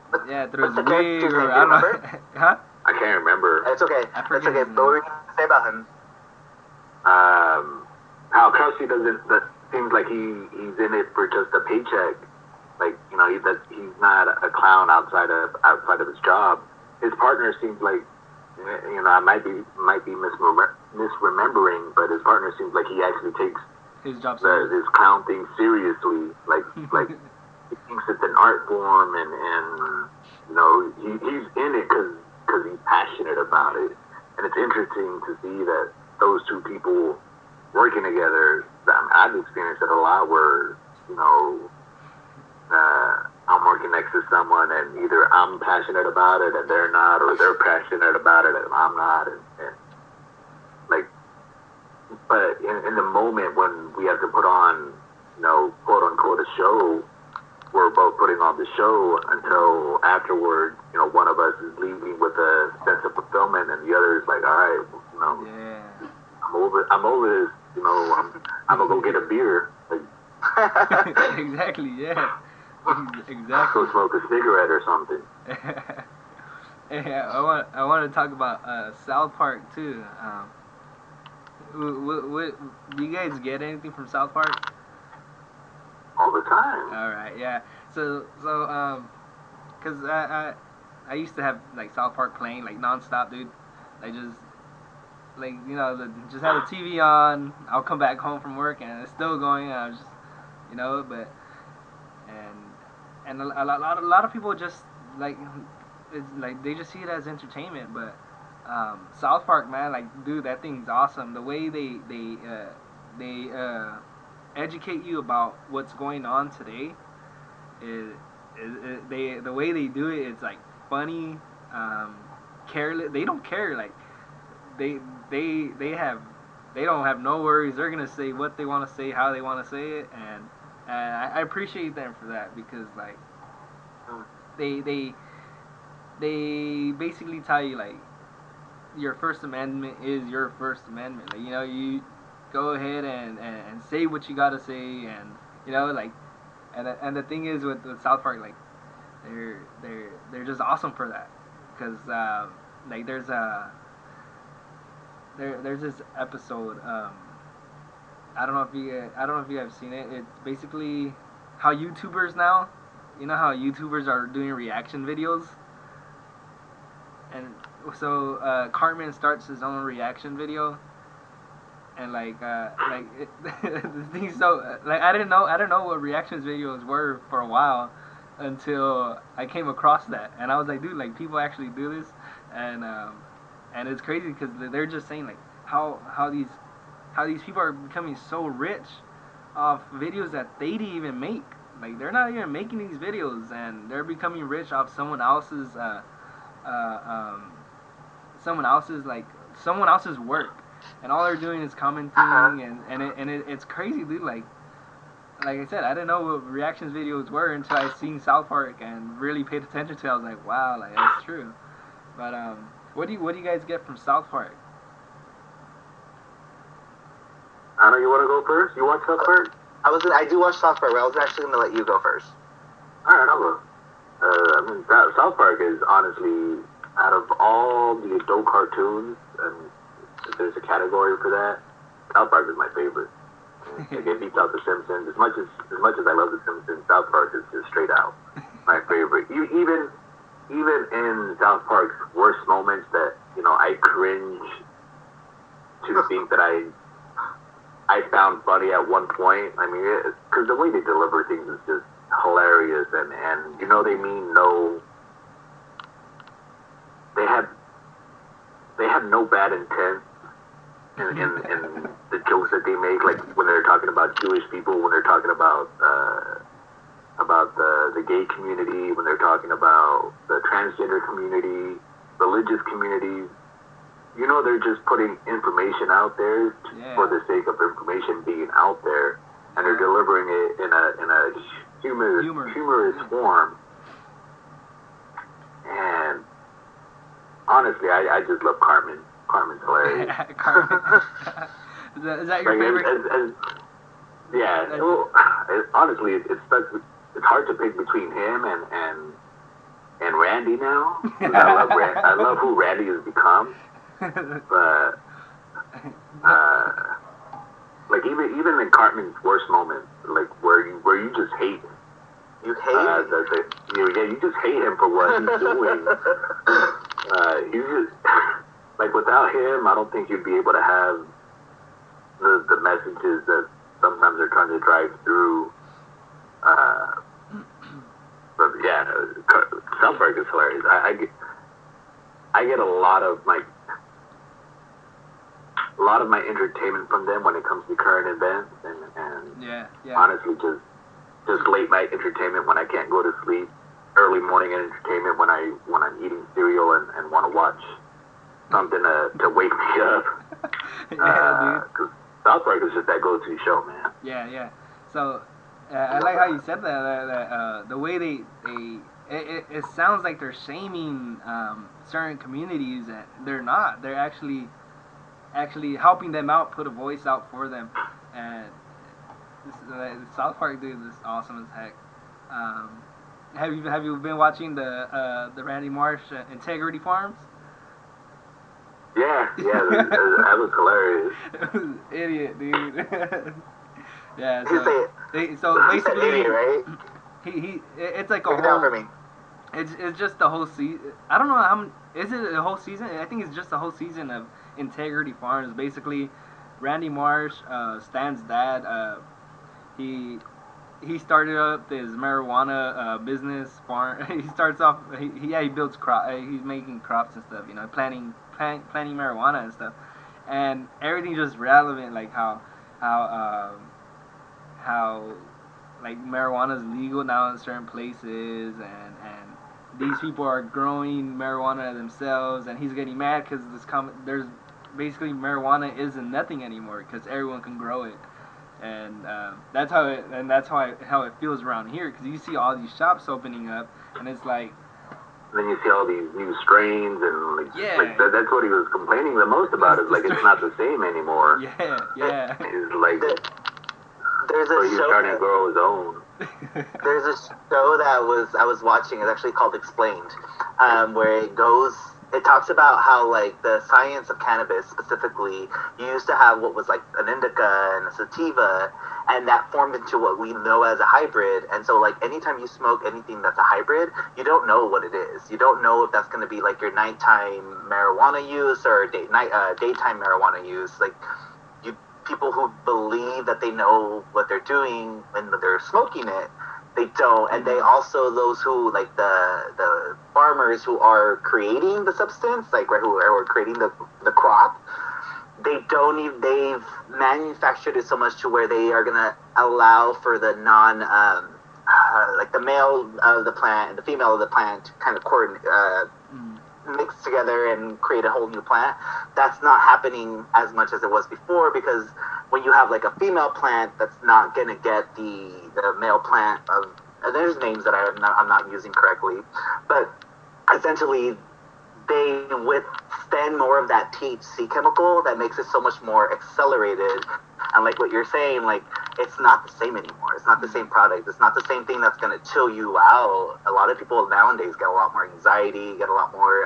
What's his the wig, character's or name? Do I you don't remember? know. Huh? I can't remember. It's okay. I It's forget okay. his But name. what were you going to say about him? How Kelsey doesn't. That seems like he's in it for just a paycheck. Like he's not a clown outside of his job. His partner seems like I might be misremembering, but his partner seems like he actually takes His job serious. this clown thing seriously. Like he thinks it's an art form, and he's in it because he's passionate about it. And it's interesting to see that those two people working together. I've experienced it a lot where I'm working next to someone and either I'm passionate about it and they're not, or they're passionate about it and I'm not, and like, but in the moment when we have to put on, quote unquote, a show, we're both putting on the show until afterward, one of us is leaving with a sense of fulfillment and the other is like, all right, Yeah. I'm over this, I'm gonna go get a beer. Like, Exactly. Yeah. Exactly. go smoke a cigarette or something. Yeah, I want to talk about South Park too. What do you guys get anything from South Park? All the time. All right, yeah. Cause I used to have like South Park playing like nonstop, dude. Like just like just had the TV on. I'll come back home from work and it's still going. And I was just but and a lot of people just like it's like they just see it as entertainment, but South Park, man, like dude, that thing's awesome. The way they educate you about what's going on today is, the way they do it, it's like funny, careless. They don't care, like they they have they don't have no worries. They're gonna say what they want to say, how they want to say it, and I appreciate them for that because like they they they basically tell you like your First Amendment is your First Amendment. Like you go ahead and say what you gotta say, and like and the thing is with South Park, like they're just awesome for that because like there's this episode. I don't know if you have seen it. It's basically how YouTubers now, how YouTubers are doing reaction videos, and so Cartman starts his own reaction video, and the thing's so like I didn't know what reactions videos were for a while until I came across that, and I was like, dude, like people actually do this, and it's crazy because they're just saying like how these people are becoming so rich off videos that they didn't even make. Like they're not even making these videos, and they're becoming rich off uh, um, someone else's work, and all they're doing is commenting, it's crazy, dude. Like I said, I didn't know what reactions videos were until I seen South Park and really paid attention to it. I was like, wow, like that's true. But what do you guys get from South Park? I know you want to go first. You watch South Park? I do watch South Park, but I was actually going to let you go first. All right, I'll go. I mean, South Park is honestly, out of all the adult cartoons, and if there's a category for that, South Park is my favorite. It beats out The Simpsons. As much as I love The Simpsons, South Park is just straight out my favorite. Even in South Park's worst moments, that I cringe to think that I found funny at one point. I mean, because the way they deliver things is just hilarious, and they mean no. They have no bad intent in the jokes that they make, like when they're talking about Jewish people, when they're talking about the gay community, when they're talking about the transgender community, religious communities. They're just putting information out there for the sake of information being out there, and they're delivering it in a humorous form. And honestly, I just love Carmen. Carmen's hilarious. Carmen. Is that your Like favorite? yeah. Well, honestly, it's hard to pick between him and Randy now. 'Cause I love who Randy has become, but uh, like even in Cartman's worst moment, like where you just hate You hate you just hate him for what he's doing. You just like without him, I don't think you'd be able to have the messages that sometimes they're trying to drive through. But yeah, South Park is hilarious. I get a lot of my entertainment from them when it comes to current events and yeah. honestly just late night entertainment when I can't go to sleep, early morning entertainment when I'm eating cereal and want to watch something to wake me up. Yeah, dude. Because South Park is just that go-to show, man. Yeah. So I like how you said the way it sounds like they're shaming certain communities, and they're not. They're actually helping them out, put a voice out for them, and South Park dude is awesome as heck. Um, have you been watching the Randy Marsh Integrity Farms? Yeah, that was hilarious. Idiot, dude. Yeah, so He's an basically, idiot, right? it's like a Break it down for whole. me. It's just the whole season. I don't know how many. Is it a whole season? I think it's just a whole season of Integrity Farms. Basically, Randy Marsh, Stan's dad, he started up this marijuana business farm. He starts off. He builds crop. He's making crops and stuff. You know, planting marijuana and stuff, and everything just relevant, like how like marijuana is legal now in certain places, and these people are growing marijuana themselves, and he's getting mad because there's basically marijuana isn't nothing anymore because everyone can grow it, and how it feels around here because you see all these shops opening up, and it's like And then you see all these new strains, and yeah, that's what he was complaining the most about. Is like it's not the same anymore. yeah. He's like, There's so a he's show starting to that grow his own. there's a show that I was watching. It's actually called Explained, where it talks about how like the science of cannabis specifically, you used to have what was like an indica and a sativa, and that formed into what we know as a hybrid. And so like anytime you smoke anything that's a hybrid, you don't know what it is. You don't know if that's going to be like your nighttime marijuana use or daytime marijuana use. Like people who believe that they know what they're doing when they're smoking it, they don't. And they also, those who like the farmers who are creating the substance, like right, who are creating the crop, they've manufactured it so much to where they are gonna allow for the non like the male of the plant and the female of the plant to kind of coordinate mix together and create a whole new plant. That's not happening as much as it was before, because when you have like a female plant that's not gonna get the male plant of, and there's names that I'm not using correctly, but essentially they withstand more of that THC chemical that makes it so much more accelerated. And like what you're saying, like it's not the same anymore. It's not the same product. It's not the same thing that's gonna chill you out. A lot of people nowadays get a lot more anxiety, get a lot more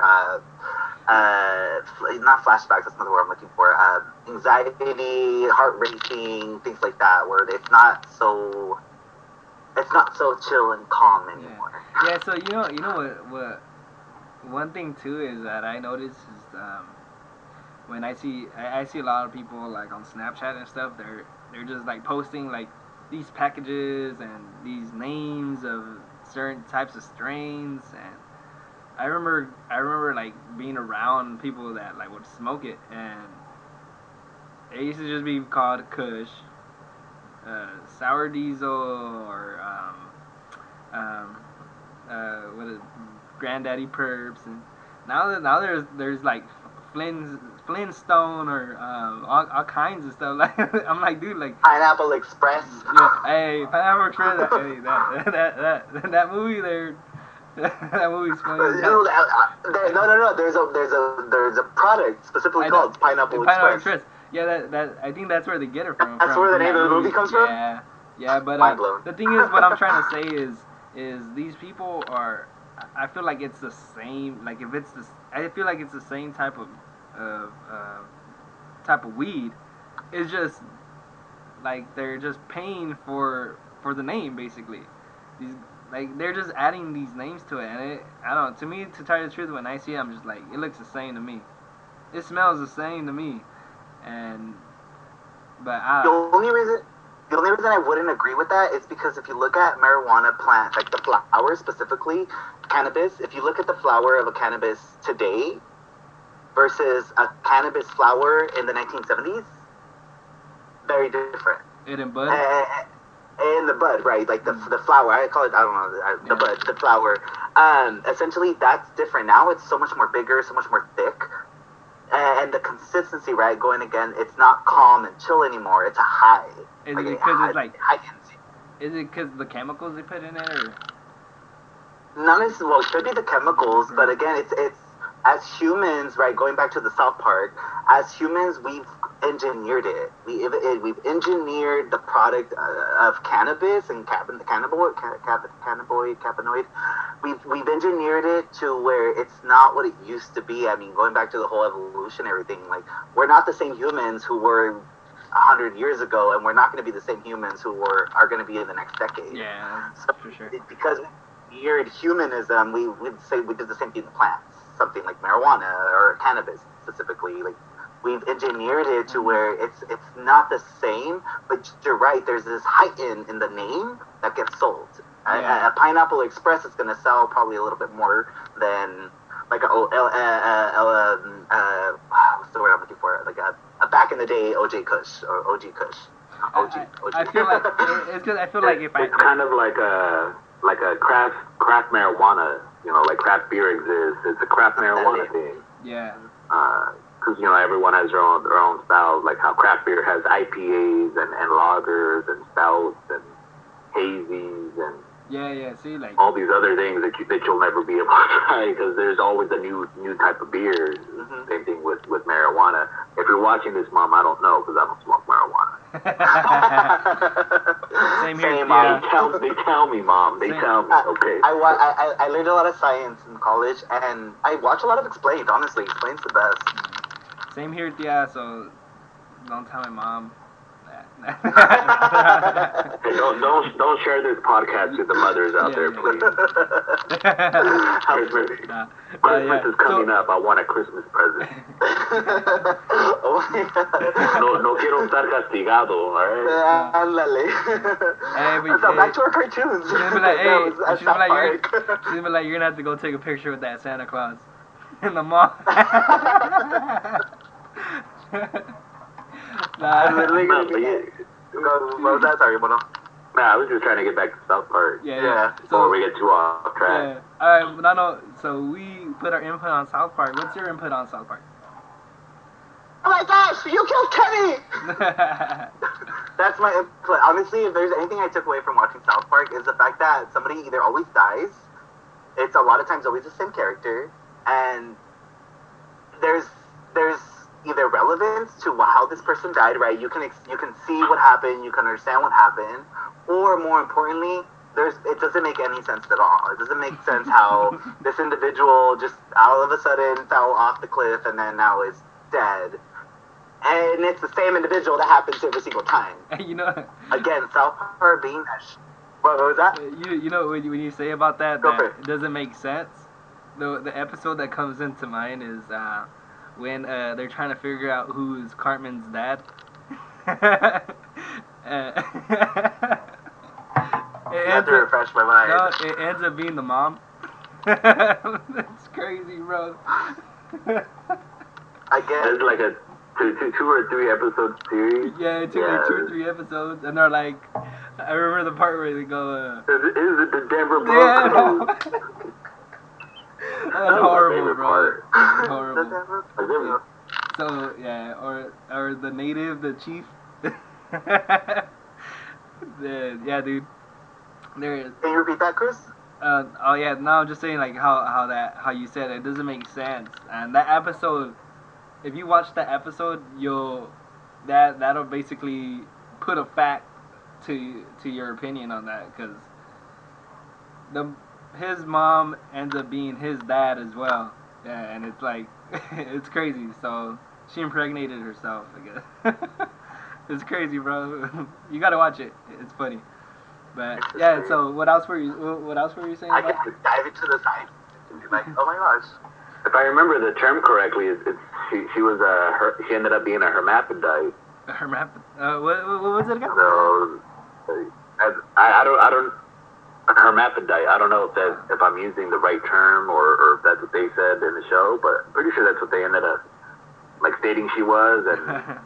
not flashbacks. That's not the word I'm looking for. Anxiety, heart racing, things like that, where it's not so chill and calm anymore. Yeah. So you know what one thing too is that I notice is when I see a lot of people like on Snapchat and stuff, they're just like posting like these packages and these names of certain types of strains, and I remember like being around people that like would smoke it, and it used to just be called Kush, Sour Diesel, or um, what is Granddaddy Perps, and now there's like Flintstone or all kinds of stuff. Like I'm like, dude, like Pineapple Express. yeah, hey, Pineapple Express, hey, that movie there, That movie's funny as No, hell. no. There's a product specifically I know. called Pineapple Pineapple Express. Express. Yeah, that I think that's where they get it from. That's where the From name that of the movie comes from. Yeah, yeah. But Mind blown. the thing is, what I'm trying to say is these people are. I feel like it's the same. Like if it's this, I feel like it's the same of type of weed. It's just like they're just paying for the name basically. These like they're just adding these names to it, and I don't know. To me, to tell you the truth, when I see it, I'm just like it looks the same to me. It smells the same to me, and but The only reason the only reason I wouldn't agree with that is because if you look at marijuana plants, like the flower specifically, cannabis, if you look at the flower of a cannabis today versus a cannabis flower in the 1970s, very different. it in bud. And the bud, right? Like the flower. I call it. I don't know. The bud, the flower. Essentially, that's different. Now it's so much more bigger, so much more thick, and the consistency, right? Going again, it's not calm and chill anymore. It's a high. Is Like, it because it's like? high energy. Is it because the chemicals they put in it, or? Not necessarily. Well, it could be the chemicals, but again, it's as humans, right? Going back to the South Park, as humans, we've engineered it. We've engineered the product of cannabis and cannabinoid. We've engineered it to where it's not what it used to be. I mean, going back to the whole evolution, everything. Like we're not the same humans who were 100 years ago, and we're not going to be the same humans who are going to be in the next decade. Yeah, So for sure. because weird humanism, we'd say we did the same thing to plants, something like marijuana or cannabis specifically. Like we've engineered it to where it's not the same, but you're right. There's this heighten in the name that gets sold. Yeah. A Pineapple Express is going to sell probably a little bit more than like what's the word I'm looking for? Like a back in the day OJ Kush or OG Kush. OG. I feel like it's because I feel like if It's kind of like a craft marijuana. You know, like craft beer exists. It's a craft marijuana thing. yeah. Because everyone has their own styles. Like how craft beer has IPAs and lagers and stouts and hazies and Yeah. See, like all these other things that you'll never be able to try because there's always a new type of beer. Mhm. Same thing with marijuana. If you're watching this, Mom, I don't know because I don't smoke marijuana. Same here. Same, Yeah. They tell me, Mom. They Same. tell me. Okay. I learned a lot of science in college, and I watch a lot of Explained. Honestly, Explained's the best. Same here, yeah. So don't tell my mom that. Hey, don't share this podcast to the mothers out there, please. Christmas is coming up. I want a Christmas present. Oh my God. No quiero estar castigado, alright? Ándale. Hey, So back to our cartoons. She's gonna be like, hey, That was she's gonna South be like, you're gonna have to go take a picture with that Santa Claus in the mall. I'm literally No, gonna but be. yeah. What was that? Sorry, Mono. Nah, I was just trying to get back to South Park Yeah. before So we get too off track. yeah. Alright, Nano, so we put our input on South Park. What's your input on South Park? Oh my gosh! You killed Kenny. That's my input. Honestly, if there's anything I took away from watching South Park is the fact that somebody either always dies. It's a lot of times always the same character, and there's either relevance to how this person died, right? You can see what happened, you can understand what happened, or more importantly, it doesn't make any sense at all. It doesn't make sense how this individual just all of a sudden fell off the cliff and then now is dead. And it's the same individual that happens every single time. You know, Again, South Park being that. What was that? you know when you say about that Go for it doesn't make sense. The episode that comes into mind is when they're trying to figure out who's Cartman's dad. You have to refresh my mind. No, it ends up being the mom. That's crazy, bro. Again, It's like a two or three episode series. Yeah, it took like 2 or 3 episodes, and they're like, I remember the part where they go, Is it the Denver yeah, Broncos? that's That was my horrible, favorite bro. part. Horrible. So yeah, or the native, the chief. Yeah, dude. There is. Can you repeat that, Chris? Oh yeah, no, I'm just saying like how you said it doesn't make sense. And that episode, if you watch that episode, that'll basically put a fact to your opinion on that because the his mom ends up being his dad as well. Yeah, and it's like it's crazy. So she impregnated herself, I guess. It's crazy, bro. You gotta watch it. It's funny. But yeah. So what else were you saying I about? can dive into the side and be like, oh my gosh. If I remember the term correctly, she was she ended up being a hermaphrodite. Her map. What was it again? So I don't hermaphrodite. I don't know if I'm using the right term or if that's what they said in the show, but I'm pretty sure that's what they ended up like stating she was. And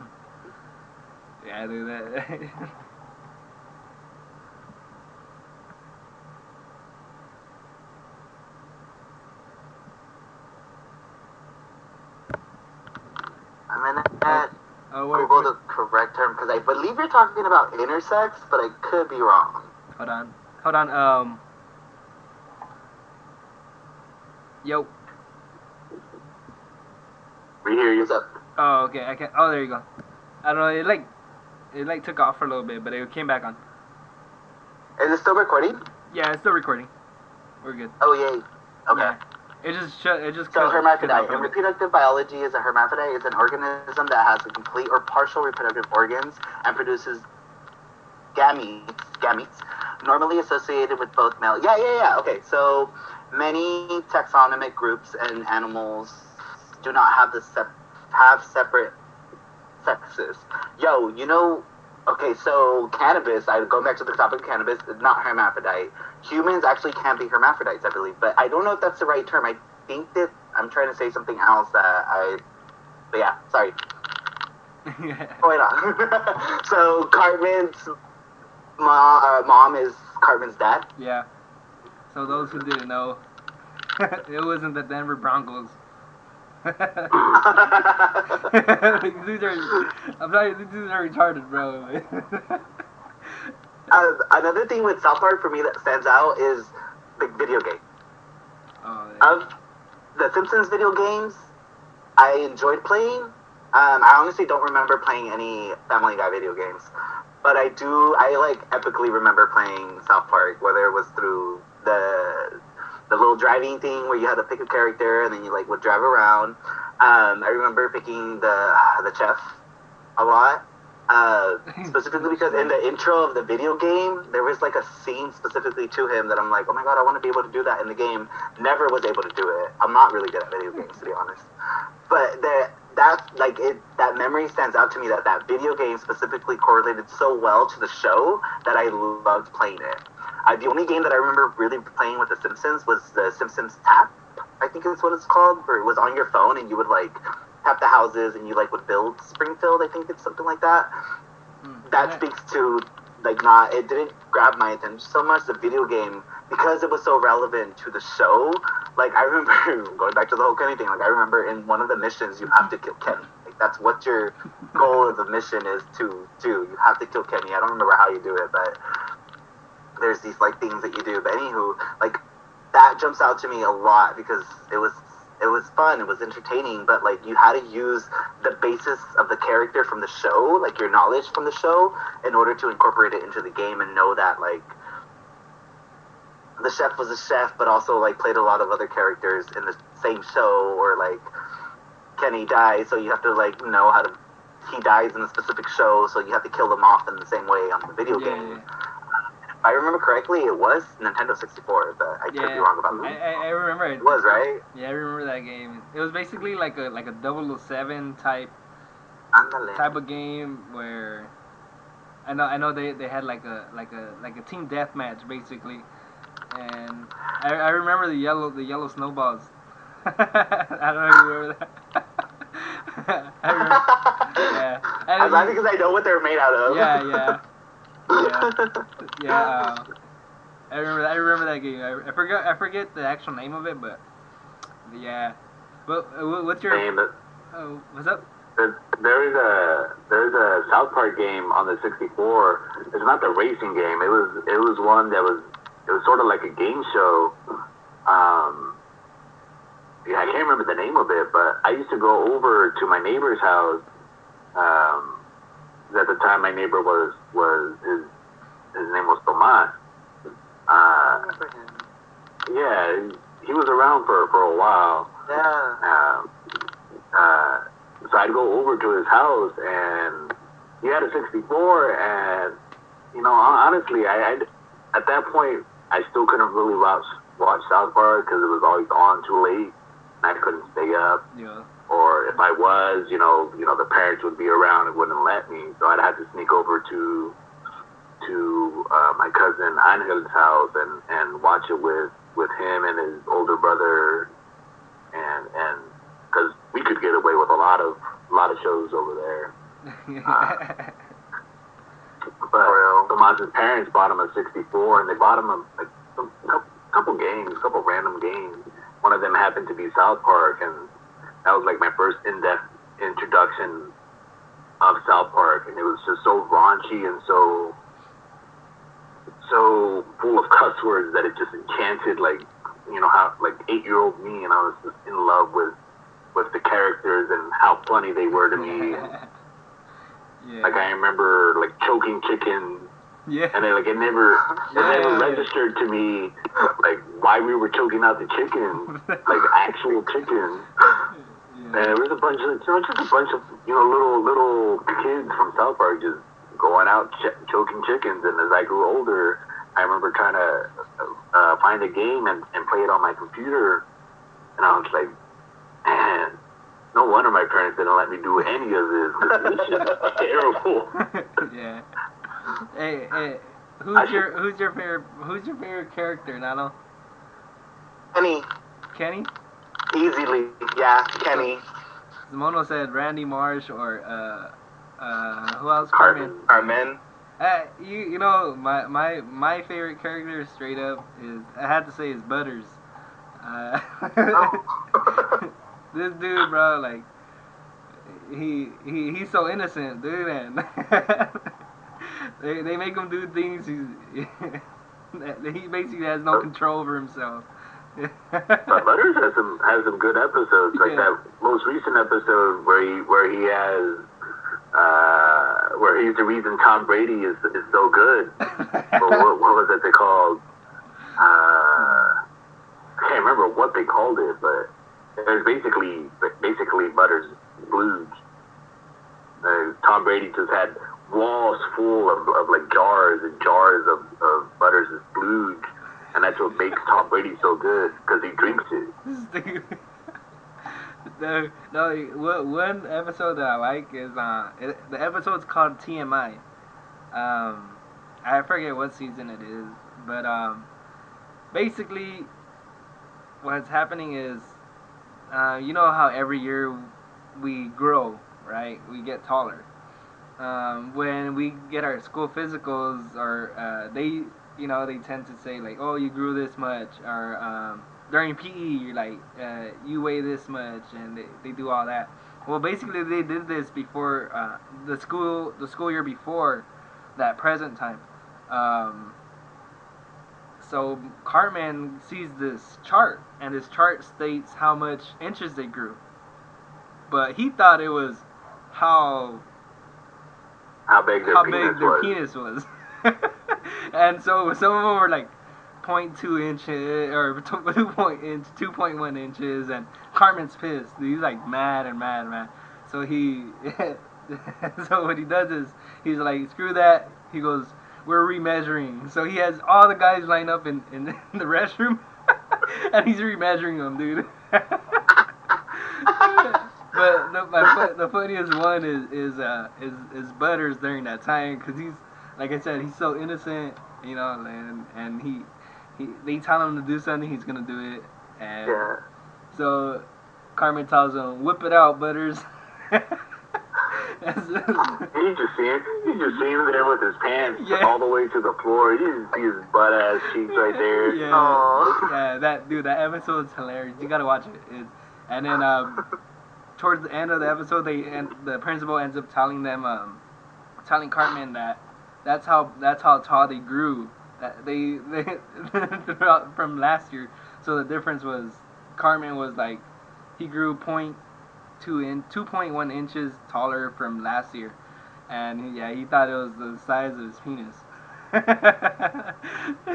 Yeah, I do that. I'm gonna Oh, Google the correct term because I believe you're talking about intersex, but I could be wrong. hold on, hold on. Yo. we hear you. What's up? Oh, okay. I can. Oh, there you go. I don't know. It took off for a little bit, but it came back on. Is it still recording? Yeah, it's still recording. We're good. Oh yay. Okay. Yeah. It just. So cut hermaphrodite. off a In little bit. reproductive biology, is a hermaphrodite is an organism that has a complete or partial reproductive organs and produces gametes, normally associated with both male. Yeah. Okay, so many taxonomic groups and animals do not have have separate sexes. Yo, okay, so cannabis. I going back to the topic of cannabis. Is not hermaphrodite. Humans actually can be hermaphrodites, I believe, but I don't know if that's the right term. I think that I'm trying to say something else But yeah, sorry. Wait on. So Cartman's mom is Cartman's dad. Yeah. So those who didn't know, it wasn't the Denver Broncos. These dudes are. I'm sorry, these dudes are retarded, bro. Another thing with South Park for me that stands out is the video game. Oh, yeah. Of the Simpsons video games, I enjoyed playing. I honestly don't remember playing any Family Guy video games, but I like epically remember playing South Park, whether it was through the little driving thing where you had to pick a character and then you like would drive around. I remember picking the chef a lot. Specifically because in the intro of the video game, there was like a scene specifically to him that I'm like, oh my god, I want to be able to do that in the game. Never was able to do it. I'm not really good at video games, to be honest. But that memory stands out to me that video game specifically correlated so well to the show that I loved playing it. The only game that I remember really playing with The Simpsons was The Simpsons Tap, I think is what it's called, where it was on your phone and you would like tap the houses and you like would build Springfield. I think it's something like that. That speaks to it didn't grab my attention so much, the video game, because it was so relevant to the show. Like I remember going back to the whole Kenny thing, like I remember in one of the missions you have to kill Kenny. Like that's what your goal of the mission is to do. You have to kill Kenny. I don't remember how you do it, but there's these like things that you do. But anywho, like that jumps out to me a lot because it was fun, it was entertaining, but like you had to use the basis of the character from the show, like your knowledge from the show, in order to incorporate it into the game and know that like the chef was a chef but also like played a lot of other characters in the same show, or like Kenny dies, so you have to like know how to he dies in a specific show, so you have to kill them off in the same way on the video game. Yeah. If I remember correctly, it was Nintendo 64, but I could be wrong about that. I remember it. It was, right? Yeah, I remember that game. It was basically like a 007 type of game where I know they had like a team deathmatch basically, and I remember the yellow snowballs. I don't know if you remember that. I remember. Yeah. I'm laughing because I know what they're made out of. Yeah. I remember that game. I forget the actual name of it, but yeah. But what's your name? What's up? There's a South Park game on the 64. It's not the racing game. It was one that was it was sort of like a game show. Um, yeah, I can't remember the name of it, but I used to go over to my neighbor's house. Um, at the time, my neighbor was his name was Tomas. Yeah, he was around for a while. Yeah. So I'd go over to his house, and he had a 64, and honestly, I at that point I still couldn't really watch South Park because it was always on too late, and I couldn't stay up. Yeah. Or if I was, the parents would be around and wouldn't let me, so I'd have to sneak over to my cousin Angel's house and watch it with him and his older brother, and because we could get away with a lot of shows over there. But Tomas's parents bought him a 64, and they bought him a couple random games. One of them happened to be South Park, and that was like my first in-depth introduction of South Park, and it was just so raunchy and so full of cuss words that it just enchanted how 8-year-old me, and I was just in love with the characters and how funny they were to me. Yeah. Like I remember choking chickens. Yeah. And then it never registered to me why we were choking out the chickens, actual chickens. Yeah. And there was a bunch of little kids from South Park just going out choking chickens. And as I grew older, I remember trying to find a game and play it on my computer, and I was like, man, no wonder my parents didn't let me do any of this. This is terrible. Yeah. Hey, who's your favorite character, Nano? Kenny? Easily, yeah, Kenny. Mono said Randy Marsh or who else? Carmen. My favorite character straight up is, I had to say, is Butters. This dude, bro, he's so innocent, dude, and they make him do things that he basically has no control over himself. But Butters has some good episodes, like that most recent episode where he's the reason Tom Brady is so good. what was it they called? I can't remember what they called it, but it was basically Butters Blues. Tom Brady just had walls full of jars and jars of Butters' Blues. And that's what makes Tom Brady so good, because he drinks it. One episode that I like is the episode's called TMI. I forget what season it is, but basically what's happening is, you know how every year we grow, right? We get taller. When we get our school physicals, or they tend to say oh, you grew this much, or during PE, you're you weigh this much, and they do all that. Well, basically they did this before the school year before that present time. So Cartman sees this chart, and this chart states how much inches they grew, but he thought it was how big their penis was. And so some of them were 0.2 inches or 2.1 inches, and Carmen's pissed. He's mad. So so what he does is he's like, screw that. He goes, we're remeasuring. So he has all the guys lined up in the restroom, and he's remeasuring them, dude. But the funniest one is Butters during that time, because he's, like I said, he's so innocent, and they tell him to do something, he's gonna do it, and so Carmen tells him, "Whip it out, Butters." You just see him there with his pants all the way to the floor. You just see his butt ass cheeks right there. Yeah, that episode's hilarious. You gotta watch it. And then towards the end of the episode, the principal ends up telling Cartman that that's how tall they grew, They from last year. So the difference was Cartman was like he grew 2.1 inches taller from last year, and he thought it was the size of his penis.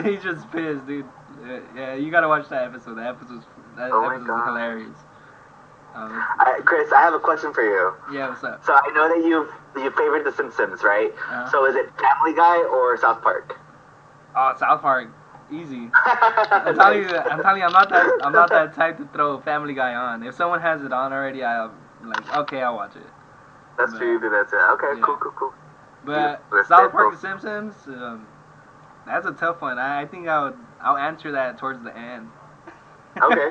He's just pissed, dude. Yeah, you gotta watch that episode. Oh my Episode's god. hilarious. Chris, I have a question for you. Yeah, what's up? So I know that you favored The Simpsons, right? Uh-huh. So is it Family Guy or South Park? Oh, South Park, easy. I'm telling you, I'm not that type to throw Family Guy on. If someone has it on already, I'll like, okay, I'll watch it. That's true. You do that too. Okay, Yeah. cool. But Respect, South Park bro. and Simpsons, that's a tough one. I think I'll answer that towards the end. Okay.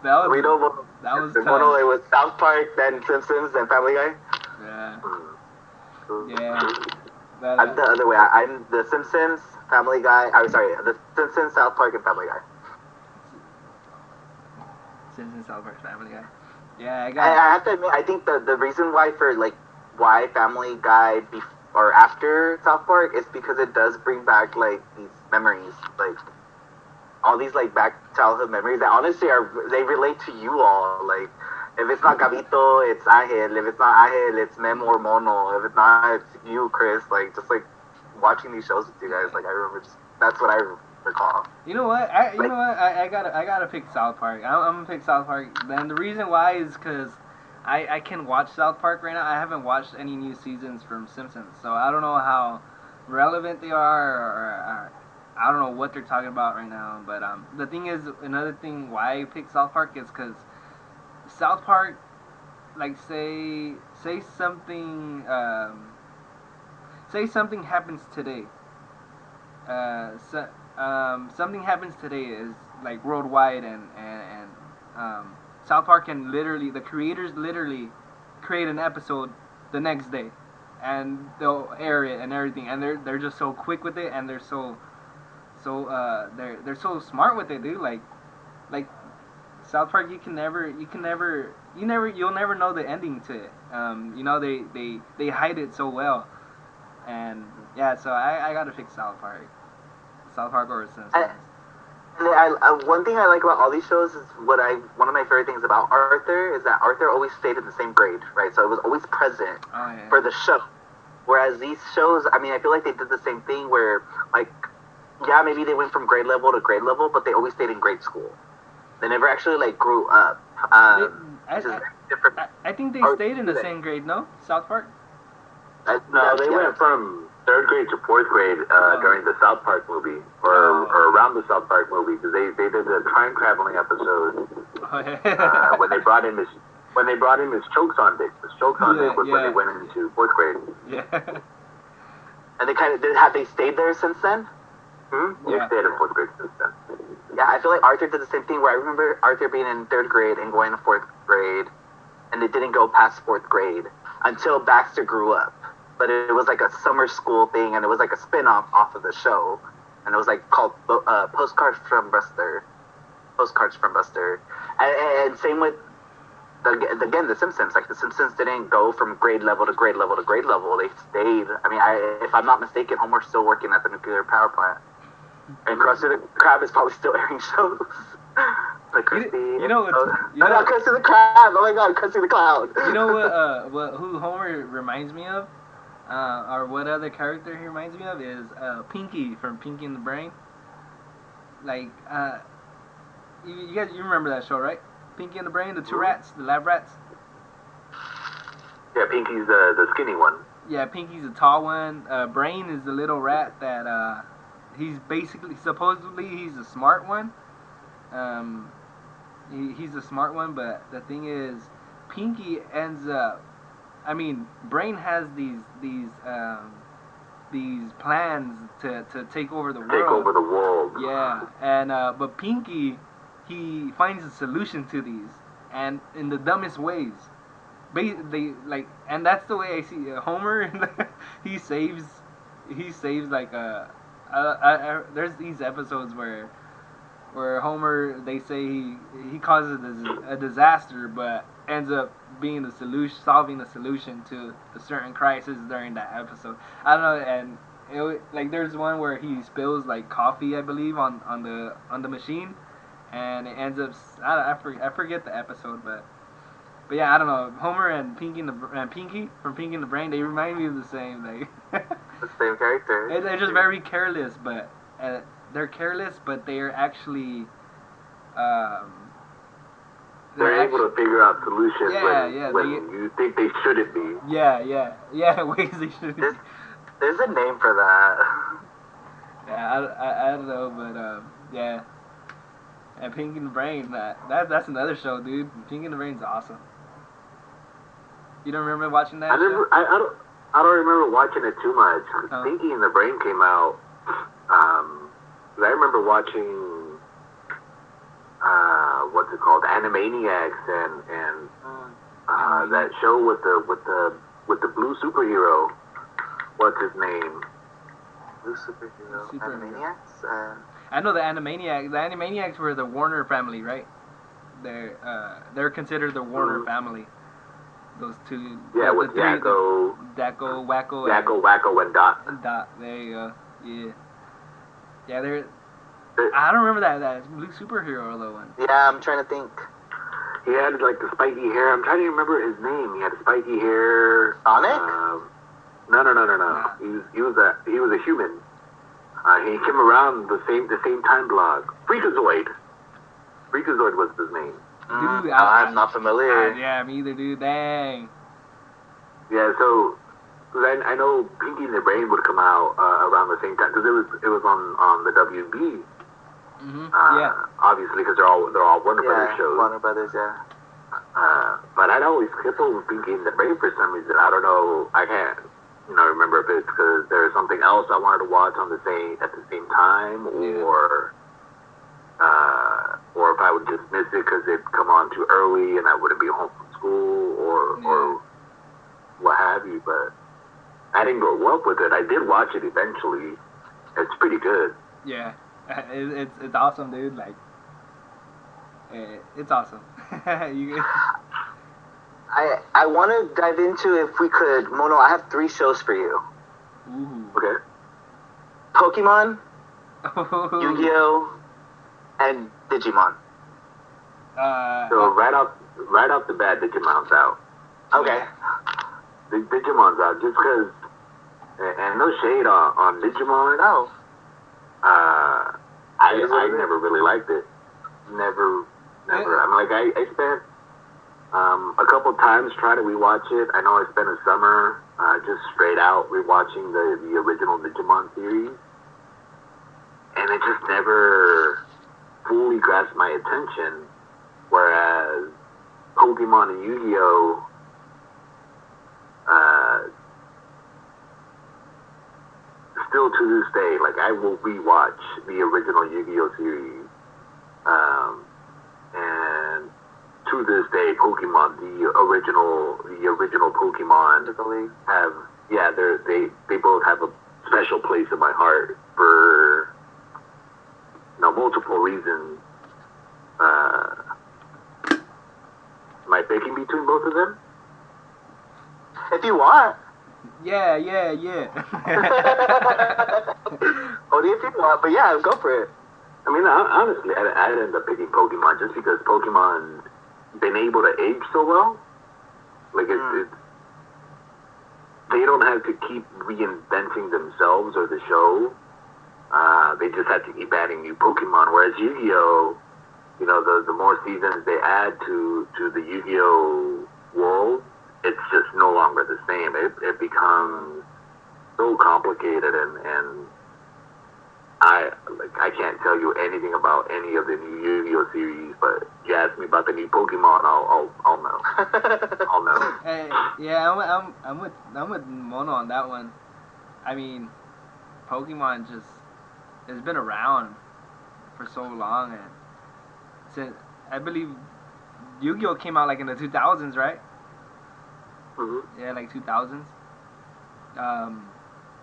That we was know both. that was It tough. was South Park, then Simpsons, then Family Guy. Yeah, Mm. yeah. But I'm the other way. I'm the Simpsons, Family Guy. I'm sorry, the Simpsons, South Park, and Family Guy. Simpsons, South Park, Family Guy. Yeah, I I got. have to admit, I think the reason why why Family Guy or after South Park is because it does bring back like these memories, like all these like back childhood memories that honestly they relate to you all. Like if it's not Gabito, it's Angel. If it's not Angel, it's Memo or Mono. If it's not, it's you, Chris. Like just like watching these shows with you guys. Like I remember that's what I recall. You know what? I gotta pick South Park. I'm gonna pick South Park. Then the reason why is because I can watch South Park right now. I haven't watched any new seasons from Simpsons, so I don't know how relevant they are, or I don't know what they're talking about right now. But the thing is, another thing why I pick South Park is because South Park, like say something say something happens today. Something happens today is like worldwide, and South Park can literally the creators literally create an episode the next day, and they'll air it and everything, and they're just so quick with it, and they're so smart with it, dude. Like South Park, you'll never know the ending to it. They hide it so well, and yeah, so I gotta pick South Park. South Park or Simpsons. One thing I like about all these shows is one of my favorite things about Arthur is that Arthur always stayed in the same grade, right? So it was always present for the show. Whereas these shows, I mean, I feel like they did the same thing where, like, yeah, maybe they went from grade level to grade level, but they always stayed in grade school. They never actually like grew up. I think they stayed in the same grade. No, South Park. No, they went from third grade to fourth grade during the South Park movie, or around the South Park movie, because they did a time traveling episode when they brought in Miss Chokes on Dick. Miss Chokes on Dick was when they went into fourth grade. Yeah. And they kind of have they stayed there since then? They stayed in fourth grade since then. Yeah, I feel like Arthur did the same thing. Where I remember Arthur being in third grade and going to fourth grade, and they didn't go past fourth grade until Baxter grew up. But it was like a summer school thing, and it was like a spin-off off of the show, and it was like called Postcards from Buster. And same with again the Simpsons. Like the Simpsons didn't go from grade level to grade level to grade level. They stayed. I mean, if I'm not mistaken, Homer's still working at the nuclear power plant, and Krusty the Krab is probably still airing shows. Like Krusty. Not Krusty the Krab. Oh my God, Krusty the Clown. You know who Homer reminds me of? Or what other character he reminds me of is Pinky from Pinky and the Brain. Like, you guys, you remember that show, right? Pinky and the Brain, the two rats, the lab rats. Yeah, Pinky's the skinny one. Yeah, Pinky's the tall one. Brain is the little rat that he's basically supposedly he's the smart one. He's the smart one, but the thing is, Pinky ends up. I mean, Brain has these plans to take over the world. Take over the world. Yeah, and but Pinky, he finds a solution to these, and in the dumbest ways. They like, and that's the way I see Homer. he saves like there's these episodes where Homer, they say he causes a disaster, but ends up being the solution, solving the solution to a certain crisis during that episode. I don't know, and like there's one where he spills like coffee, I believe, on the machine, and it ends up I forget the episode, but yeah, I don't know. Homer and Pinky from Pinky and the Brain, they remind me of the same. Like The same character. they're just very careless, but they're careless, but they're actually um, They're able to figure out solutions when they, you think they shouldn't be. yeah, ways they should. There's a name for that. Yeah, I don't know, but yeah. And Pinky and the Brain, that's another show, dude. Pinky and the Brain's awesome. You don't remember watching that show? I don't remember watching it too much. Oh. Pinky and the Brain came out. I remember watching what's it called, Animaniacs, and that show with the blue superhero. What's his name? Blue superhero. Animaniacs. I know the Animaniacs. The Animaniacs were the Warner family, right? They're considered the Warner family. Those two. Yeah, the with three, Yakko, Wacko, and Dot. And Dot. There you go. Yeah. Yeah, they're. I don't remember that blue superhero though one. Yeah, I'm trying to think. He had like the spiky hair. I'm trying to remember his name. He had spiky hair. Sonic? No. He was a human. He came around the same time block. Freakazoid. Freakazoid was his name. Dude, I'm not familiar. Yeah, me either, dude. Dang. Yeah, so I know Pinky and the Brain would come out around the same time because it was on the WB. Yeah. Obviously, because they're all Warner Brothers shows. Warner Brothers, yeah. But I'd always skip over Pinky and the Brain for some reason. I don't know. I can't remember if it's because there's something else I wanted to watch at the same time, or if I would just miss it because it'd come on too early and I wouldn't be home from school or what have you. But I didn't grow up with it. I did watch it eventually. It's pretty good. Yeah, it's awesome, dude. Like, it's awesome. I want to dive into, if we could, Mono. I have 3 shows for you. Ooh. Okay. Pokemon, Yu-Gi-Oh, and Digimon. So right off the bat, Digimon's out. Okay. Digimon's out just because, and no shade on Digimon. No. I never really liked it. Never. I mean, like I spent a couple times trying to rewatch it. I know I spent a summer just straight out rewatching the original Digimon series, and it just never fully grasped my attention. Whereas Pokemon and Yu-Gi-Oh! Still to this day, like I will rewatch the original Yu-Gi-Oh! Series, and to this day, Pokemon, the original Pokemon have, they both have a special place in my heart for multiple reasons. Am I picking between both of them? If you want. Yeah. Only if you want, but yeah, go for it. I mean, honestly, I'd end up picking Pokemon just because Pokemon's been able to age so well. Like, they don't have to keep reinventing themselves or the show. They just have to keep adding new Pokemon. Whereas Yu-Gi-Oh!, the more seasons they add to the Yu-Gi-Oh! World, it's just no longer the same. It becomes so complicated, and I can't tell you anything about any of the new Yu-Gi-Oh! Series, but you ask me about the new Pokemon, I'll know. I'll know. Hey, yeah, I'm with Mono on that one. I mean, Pokemon has been around for so long, and since I believe Yu-Gi-Oh! Came out like in the 2000s, right? Mm-hmm. Yeah, like 2000s.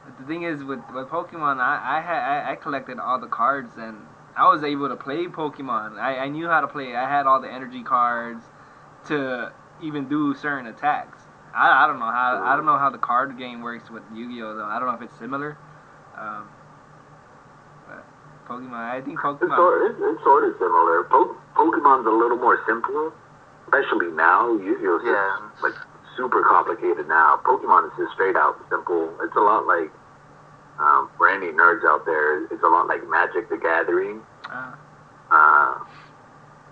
But the thing is with Pokemon, I collected all the cards, and I was able to play Pokemon. I knew how to play. I had all the energy cards to even do certain attacks. I don't know how the card game works with Yu-Gi-Oh! Though. I don't know if it's similar, Um, but Pokemon, I think It's Pokemon. sort of similar. Pokemon's a little more simple, especially now. Yu-Gi-Oh! Yeah. Like super complicated now. Pokemon is just straight out simple. It's a lot like for any nerds out there, it's a lot like Magic the Gathering. Uh, Uh,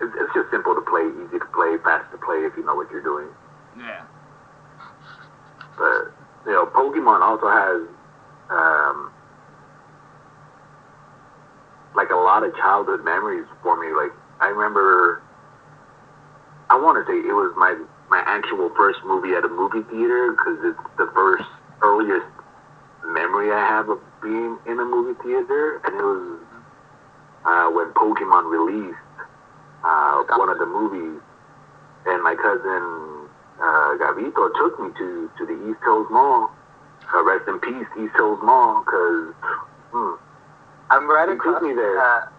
it's just simple to play, easy to play, fast to play if you know what you're doing. yeah. But Pokemon also has like a lot of childhood memories for me. Like I remember, I want to say it was my actual first movie at a movie theater because it's the first earliest memory I have of being in a movie theater, and it was when Pokemon released one of the movies, and my cousin Gavito took me to the East Hills Mall. Rest in peace, East Hills Mall, because I'm right he across. took me there.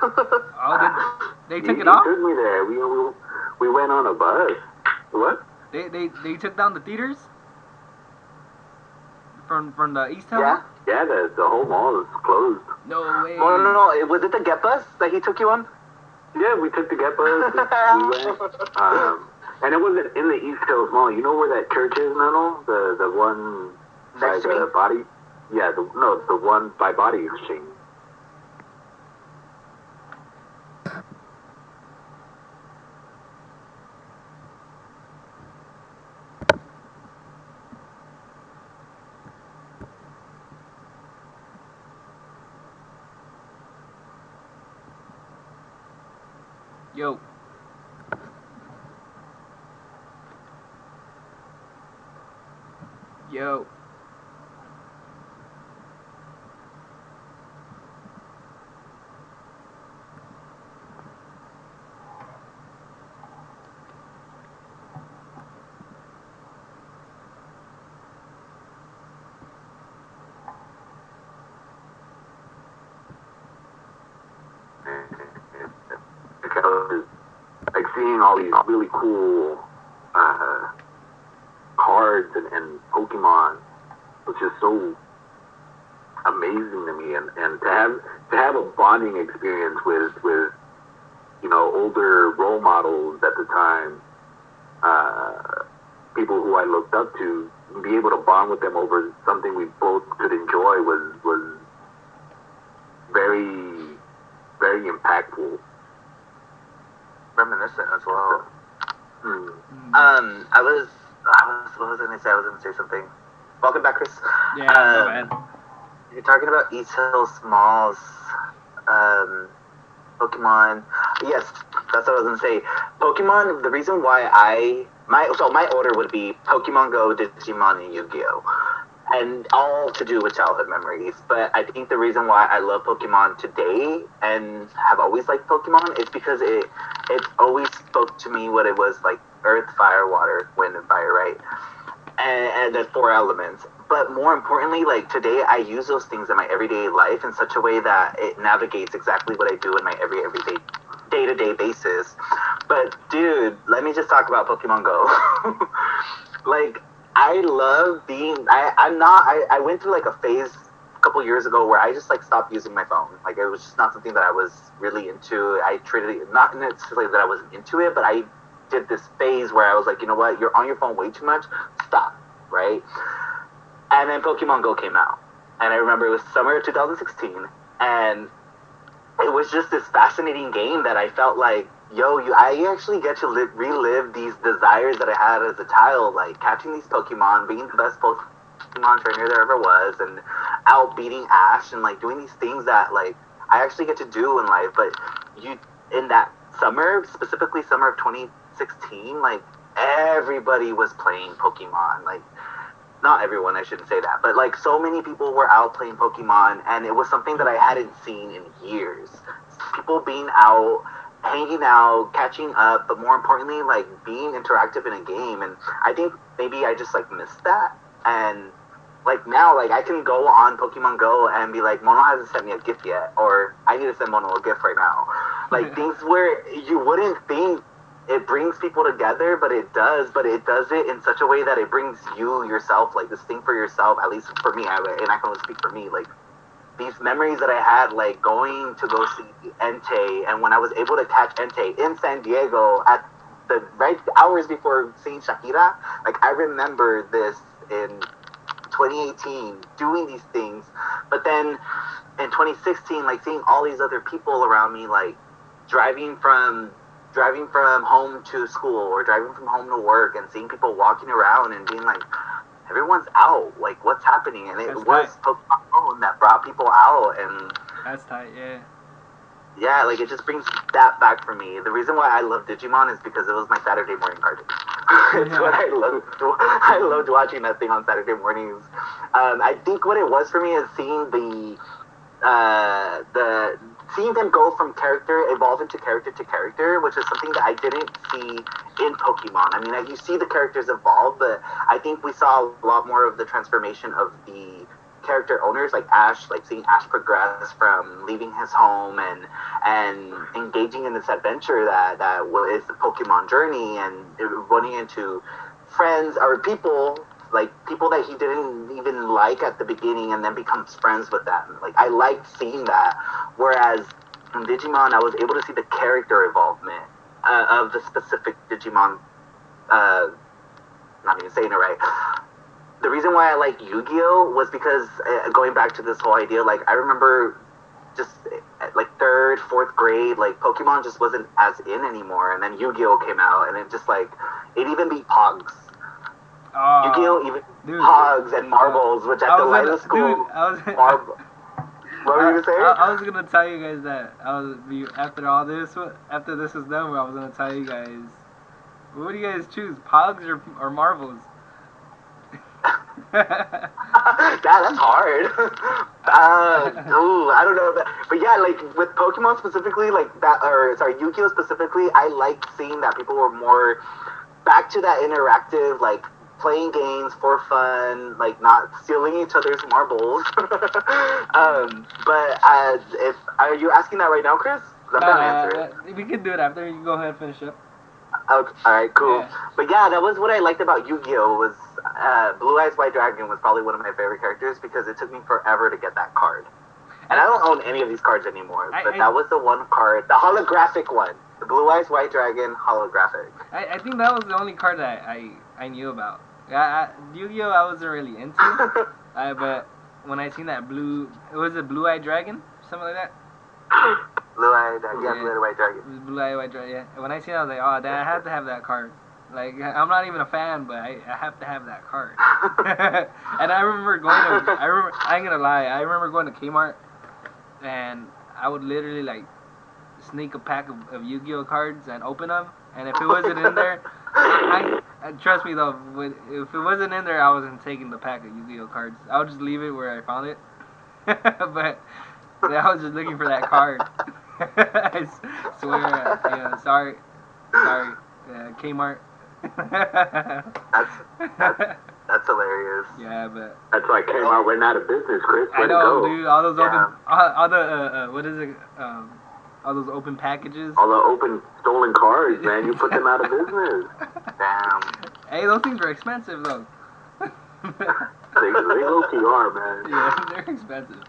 Oh, they took He it off? took me there. We went on a bus. What? They took down the theaters from the East Town. Yeah. Yeah, the whole mall is closed. No way. No. Was it the Get Bus that he took you on? Yeah, we took the Get Bus. We went. And it wasn't in the East Hills Mall. You know where that church is, Nano? The one Next to by me? the body? Yeah, the one by Body Exchange. Yo. Yo. Like seeing all these really cool cards and Pokemon was just so amazing to me, and to have a bonding experience with older role models at the time, people who I looked up to, be able to bond with them over something we both could enjoy was very, very impactful. Reminiscent as well. Hmm. What was I gonna say? I was gonna say something. Welcome back, Chris. Yeah, go ahead. You're talking about East Hills Malls, Pokemon. Yes, that's what I was gonna say. Pokemon. The reason why my order would be Pokemon Go, Digimon, and Yu-Gi-Oh, and all to do with childhood memories. But I think the reason why I love Pokemon today and have always liked Pokemon is because it always spoke to me what it was like: Earth, Fire, Water, Wind, and Fire, right? And the four elements. But more importantly, like today, I use those things in my everyday life in such a way that it navigates exactly what I do in my everyday day-to-day basis. But dude, let me just talk about Pokemon Go. Like I love being. I went through like a phase a couple years ago where I just like stopped using my phone. Like it was just not something that I was really into. I treated it not necessarily that I wasn't into it, but I did this phase where I was like, you know what, you're on your phone way too much. Stop, right? And then Pokemon Go came out, and I remember it was summer of 2016, and it was just this fascinating game that I felt like, I actually get to relive these desires that I had as a child, like catching these Pokemon, being the best Pokemon trainer there ever was, and out beating Ash, and like doing these things that like I actually get to do in life. But in that summer, specifically summer of 2016, like everybody was playing Pokemon, like not everyone, I shouldn't say that, but like so many people were out playing Pokemon, and it was something that I hadn't seen in years. People being out, hanging out, catching up, but more importantly, like being interactive in a game. And I think maybe I just like missed that. And like now, like I can go on Pokemon Go and be like, Mono hasn't sent me a gift yet, or I need to send Mono a gift right now. Like things where you wouldn't think it brings people together, but it does it in such a way that it brings you yourself, like this thing for yourself, at least for me, and I can only speak for me, like these memories that I had, like going to go see Entei, and when I was able to catch Entei in San Diego at the right hours before seeing Shakira, like I remember this in 2018 doing these things, but then in 2016, like seeing all these other people around me, like driving from home to school or driving from home to work, and seeing people walking around and being like, everyone's out, like what's happening? And it That's was tight. Pokemon Phone that brought people out, and That's tight, yeah. yeah, like it just brings that back for me. The reason why I love Digimon is because it was my Saturday morning cartoon. It's what I loved. I loved watching that thing on Saturday mornings. I think what it was for me is seeing the seeing them go from character, evolve into character to character, which is something that I didn't see in Pokemon. I mean, like, you see the characters evolve, but I think we saw a lot more of the transformation of the character owners, like Ash, like seeing Ash progress from leaving his home and engaging in this adventure that is the Pokemon journey, and running into friends or people, like people that he didn't even like at the beginning, and then becomes friends with them. Like I liked seeing that. Whereas in Digimon, I was able to see the character involvement of the specific Digimon. Not even saying it right. The reason why I like Yu-Gi-Oh was because going back to this whole idea, like I remember just like third, fourth grade, like Pokemon just wasn't as in anymore, and then Yu-Gi-Oh came out, and it just like it even beat Pogs. Yu-Gi-Oh even Dude, Pogs and Marbles, which at the light of school, dude, I was Marble. What were you gonna say? I was gonna tell you guys that after this is done, I was gonna tell you guys, what do you guys choose, Pogs or Marvels? Yeah, that's hard. I don't know, but yeah, like with Pokemon specifically, like that, or sorry, Yu-Gi-Oh specifically, I like seeing that people were more back to that interactive, like playing games for fun, like not stealing each other's marbles. But if are you asking that right now, Chris? I'm down to answer it. We can do it after. You can go ahead and finish up. Okay, all right, cool. Yeah. But yeah, that was what I liked about Yu-Gi-Oh. Was Blue Eyes White Dragon was probably one of my favorite characters because it took me forever to get that card. And I don't own any of these cards anymore, but that was the one card, the holographic one, the Blue Eyes White Dragon holographic. I think that was the only card that I knew about. Yu-Gi-Oh I wasn't really into, but when I seen that was it Blue Eye Dragon, something like that. Blue Eye Dragon, yeah, Blue Eye White Dragon. It was Blue Eye White Dragon. Yeah. When I seen it, I was like, oh, I have to have that card. Like I'm not even a fan, but I have to have that card. And I remember I ain't gonna lie, I remember going to Kmart, and I would literally like sneak a pack of Yu-Gi-Oh cards and open them, and if it wasn't in there, trust me though, if it wasn't in there, I wasn't taking the pack of Yu-Gi-Oh cards. I would just leave it where I found it. But I was just looking for that card. I swear, sorry, Kmart. That's hilarious. Yeah, but that's why Kmart went out of business, Chris. I know, dude. All those open, all the what is it? All those open packages. All the open stolen cars, man. You put them out of business. Damn. Hey, those things are expensive though. They low-key are, man. Yeah, they're expensive.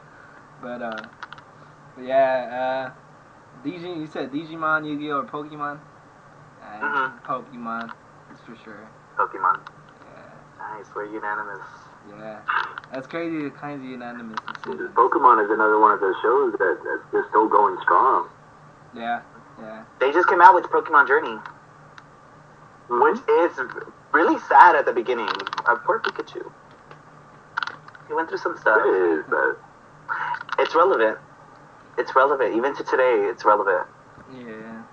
But yeah, you said Digimon, Yu-Gi-Oh, or Pokemon? Pokemon, that's for sure. Pokemon. Yeah. Nice, we're unanimous. Yeah, that's crazy. The kinds of unanimous decisions. Pokemon is another one of those shows that's just still going strong. Yeah. They just came out with Pokemon Journey, which is really sad at the beginning. Poor Pikachu. He went through some stuff. It is, but it's relevant. It's relevant. Even to today, it's relevant. Yeah.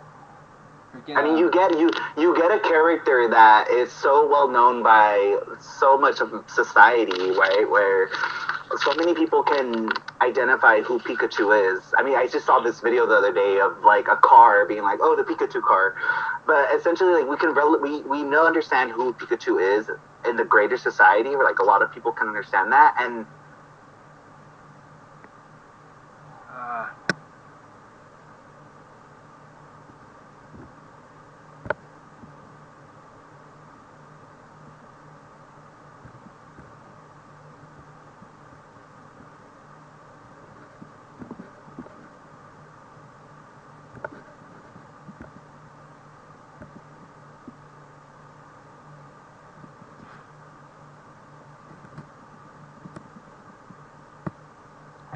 I mean, you get a character that is so well known by so much of society, right? Where so many people can identify who Pikachu is. I mean, I just saw this video the other day of like a car being like, "Oh, the Pikachu car," but essentially, like we understand who Pikachu is in the greater society, where like a lot of people can understand that, and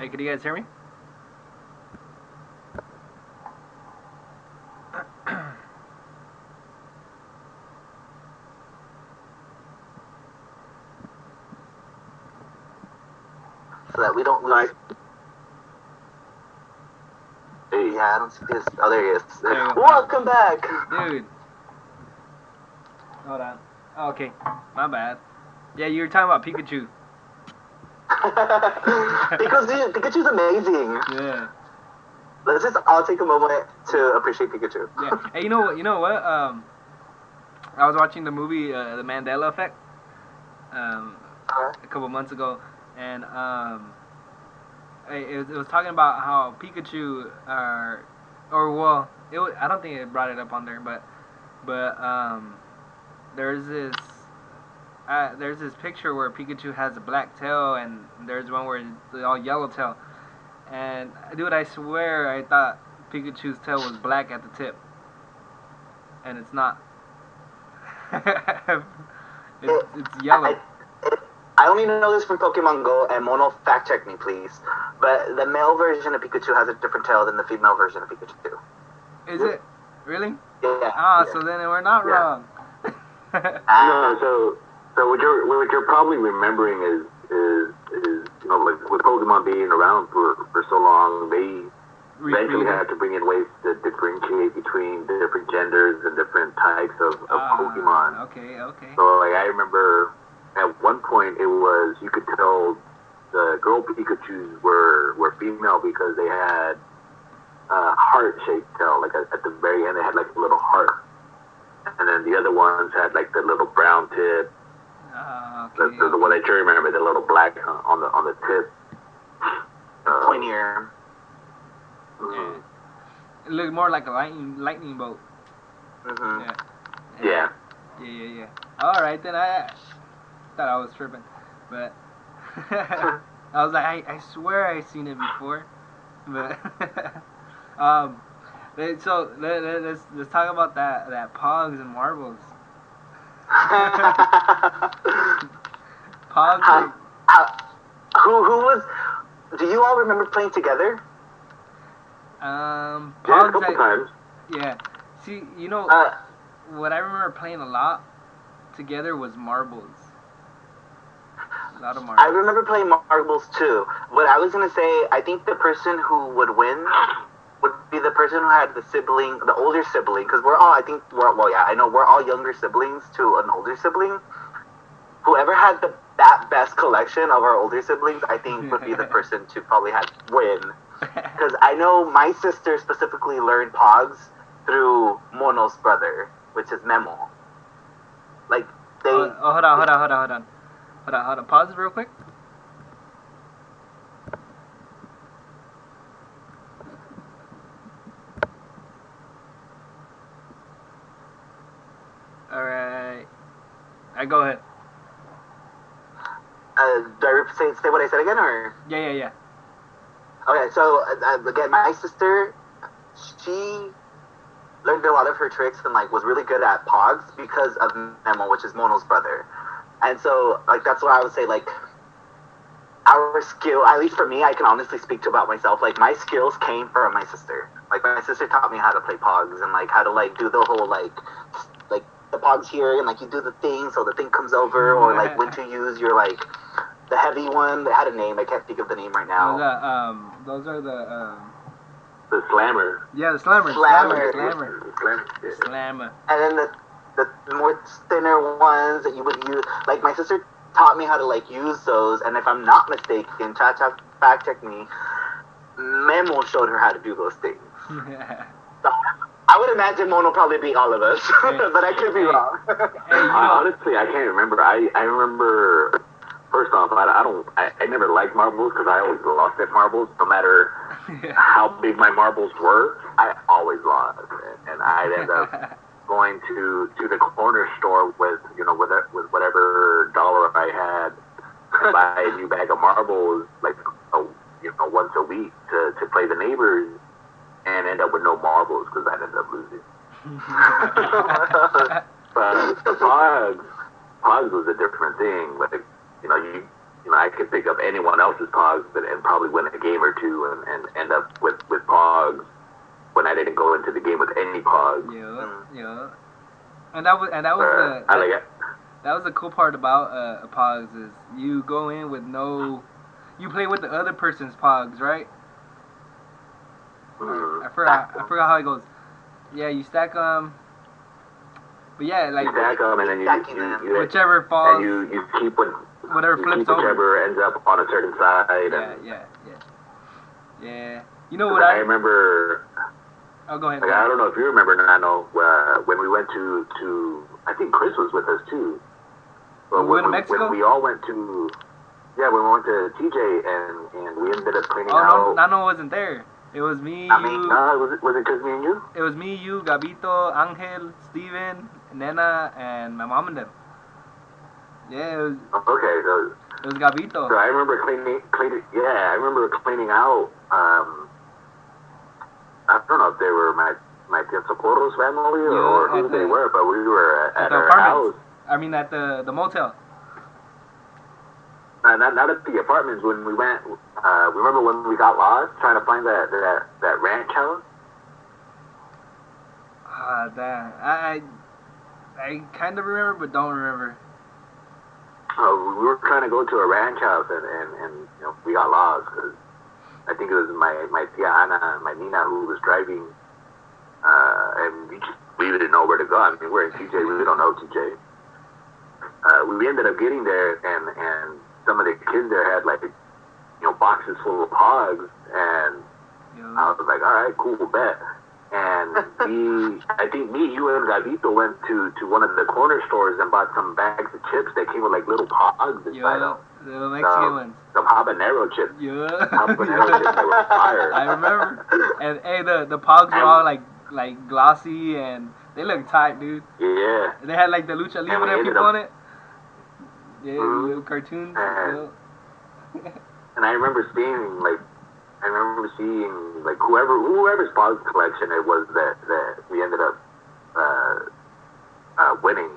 Hey, can you guys hear me? So that we don't lose. Hey. Yeah, I don't see this. Oh, there he is. There you go. Welcome back. Dude. Hold on. Okay, my bad. Yeah, you were talking about Pikachu. Pikachu's amazing. Yeah. Let's just all take a moment to appreciate Pikachu. Yeah. Hey, you know what? You know what? I was watching the movie The Mandela Effect a couple months ago, and it was talking about how Pikachu I don't think it brought it up on there, but there's this picture where Pikachu has a black tail, and there's one where it's all yellow tail. And dude, I swear I thought Pikachu's tail was black at the tip, and it's not. It's yellow. I only know this from Pokemon Go, and Mono, fact check me, please. But the male version of Pikachu has a different tail than the female version of Pikachu. Is it really? Yeah. Ah, so then we're not wrong. No, so what you're probably remembering is like with Pokemon being around for so long, they eventually had to bring in ways to differentiate between the different genders and different types of Pokemon. Okay. So like I remember at one point it was you could tell the girl Pikachus were female because they had heart-shaped tail. Like at the very end, they had like a little heart, and then the other ones had like the little brown tip. Okay. The one I sure remember, the little black on the tip. Pointy ear. Yeah. It looked more like a lightning bolt. Mm-hmm. Yeah. All right, then I thought I was tripping, but I was like, I swear I seen it before, but so let's talk about that Pogs and marbles. Pogs. Who was? Do you all remember playing together? Pogs. Yeah, a couple times. Yeah. See, what I remember playing a lot together was marbles. A lot of marbles. I remember playing marbles too. What I was gonna say, I think the person who would win would be the person who had the older sibling, because we're all younger siblings to an older sibling. Whoever had that best collection of our older siblings, I think would be the person to probably win. Because I know my sister specifically learned Pogs through Mono's brother, which is Memo. Like they. Hold on. Pause real quick. All right. I go ahead. Do I say what I said again, or? Yeah. Okay, so again, my sister, she learned a lot of her tricks and like was really good at Pogs because of Memo, which is Mono's brother. And so like that's what I would say, like our skill, at least for me, I can honestly speak to about myself, like my skills came from my sister. Like my sister taught me how to play Pogs and like how to like do the whole like the Pogs here, and like you do the thing so the thing comes over, or like when to use your like the heavy one that had a name. I can't think of the name right now. Those are the Slammer. Yeah, the Slammer. Slammer. And then the more thinner ones that you would use, like my sister taught me how to like use those, and if I'm not mistaken, Cha fact check me, Memo showed her how to do those things. So I would imagine Mono probably beat all of us, but I could be wrong. Honestly, I can't remember. I remember. First off, I never liked marbles because I always lost at marbles. No matter how big my marbles were, I always lost, and I'd end up going to the corner store with whatever dollar I had and buy a new bag of marbles like once a week to play the neighbors, and end up with no marbles because I'd end up losing. But the Pogs was a different thing. Like I could pick up anyone else's pogs and probably win a game or two and end up with pogs when I didn't go into the game with any pogs. Yeah. And that was the I like it. that was the cool part about pogs is you go in with you play with the other person's pogs, right? I forgot how it goes. Yeah, you stack them. But yeah, like you stack them and then you whichever falls, and you keep whatever flips over. Whichever ends up on a certain side. Yeah. You know what I remember. Oh, go ahead. Like, I don't know if you remember, Nano, when we went to I think Chris was with us too. But when we went to Mexico? When we all went to, when we went to TJ and we ended up cleaning out. Oh, no, Nano wasn't there. It was me, you. No, was it just me and you? It was me, you, Gabito, Angel, Steven, Nena, and my mom and them. Yeah, it was. Okay, so. It was Gabito. So I remember cleaning. Yeah, I remember cleaning out. I don't know if they were my Socorro's family or who they were, but we were at our house. I mean, at the motel. Not at the apartments. When we went, remember when we got lost trying to find that ranch house? Damn. I kind of remember, but don't remember. Oh, we were trying to go to a ranch house, and we got lost because I think it was my tia Ana, my Nina, who was driving, and we didn't know where to go. I mean, we're in TJ, we don't know TJ. We ended up getting there, and some of the kids there had boxes full of hogs, and I was like, all right, cool, bet. And I think me, you, and Gabito went to one of the corner stores and bought some bags of chips that came with little hogs inside them. The Mexican ones. Some habanero chips. Yeah. Habanero chips that were fire. I remember. And hey, the pogs were all like glossy and they looked tight, dude. Yeah. And they had the lucha libre people on it. Yeah, little cartoons. And I remember seeing whoever's pog collection it was that we ended up winning.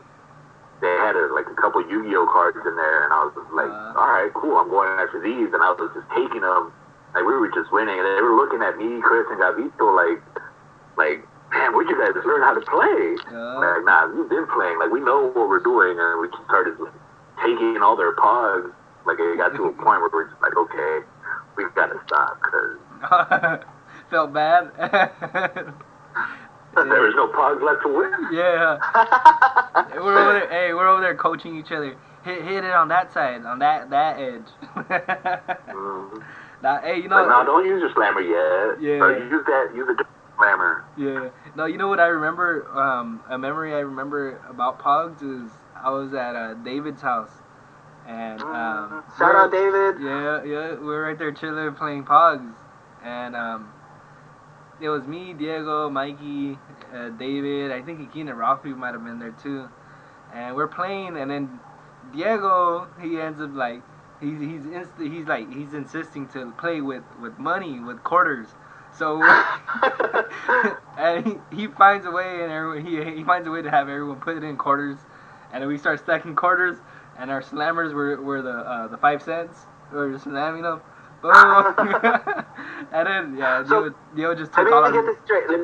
They had a couple Yu-Gi-Oh cards in there, and I was like, all right, cool, I'm going after these, and I was just taking them. Like, we were just winning, and they were looking at me, Chris, and Gavito like, man, where'd you guys learn how to play? Like, nah, we've been playing. Like, we know what we're doing, and we just started taking all their pogs. Like, it got to a point where we're just like, okay, we've got to stop, because... Felt bad. There was no pogs left to win. Yeah. We're over there coaching each other. Hit it on that side, on that edge. Now, hey, no, don't use your slammer yet. Yeah. Use a slammer. Yeah. No, you know what I remember? A memory I remember about pogs is I was at David's house, and shout out David. Yeah. We were right there chilling, playing pogs, and it was me, Diego, Mikey, David. I think Akina and Rafi might have been there too. And we're playing, and then Diego, he ends up he's insisting to play with money, with quarters. So and he finds a way, and he finds a way to have everyone put it in quarters, and then we start stacking quarters, and our slammers were the 5 cents. We were just slamming them. And then Dio just took all. Let me get this straight. Let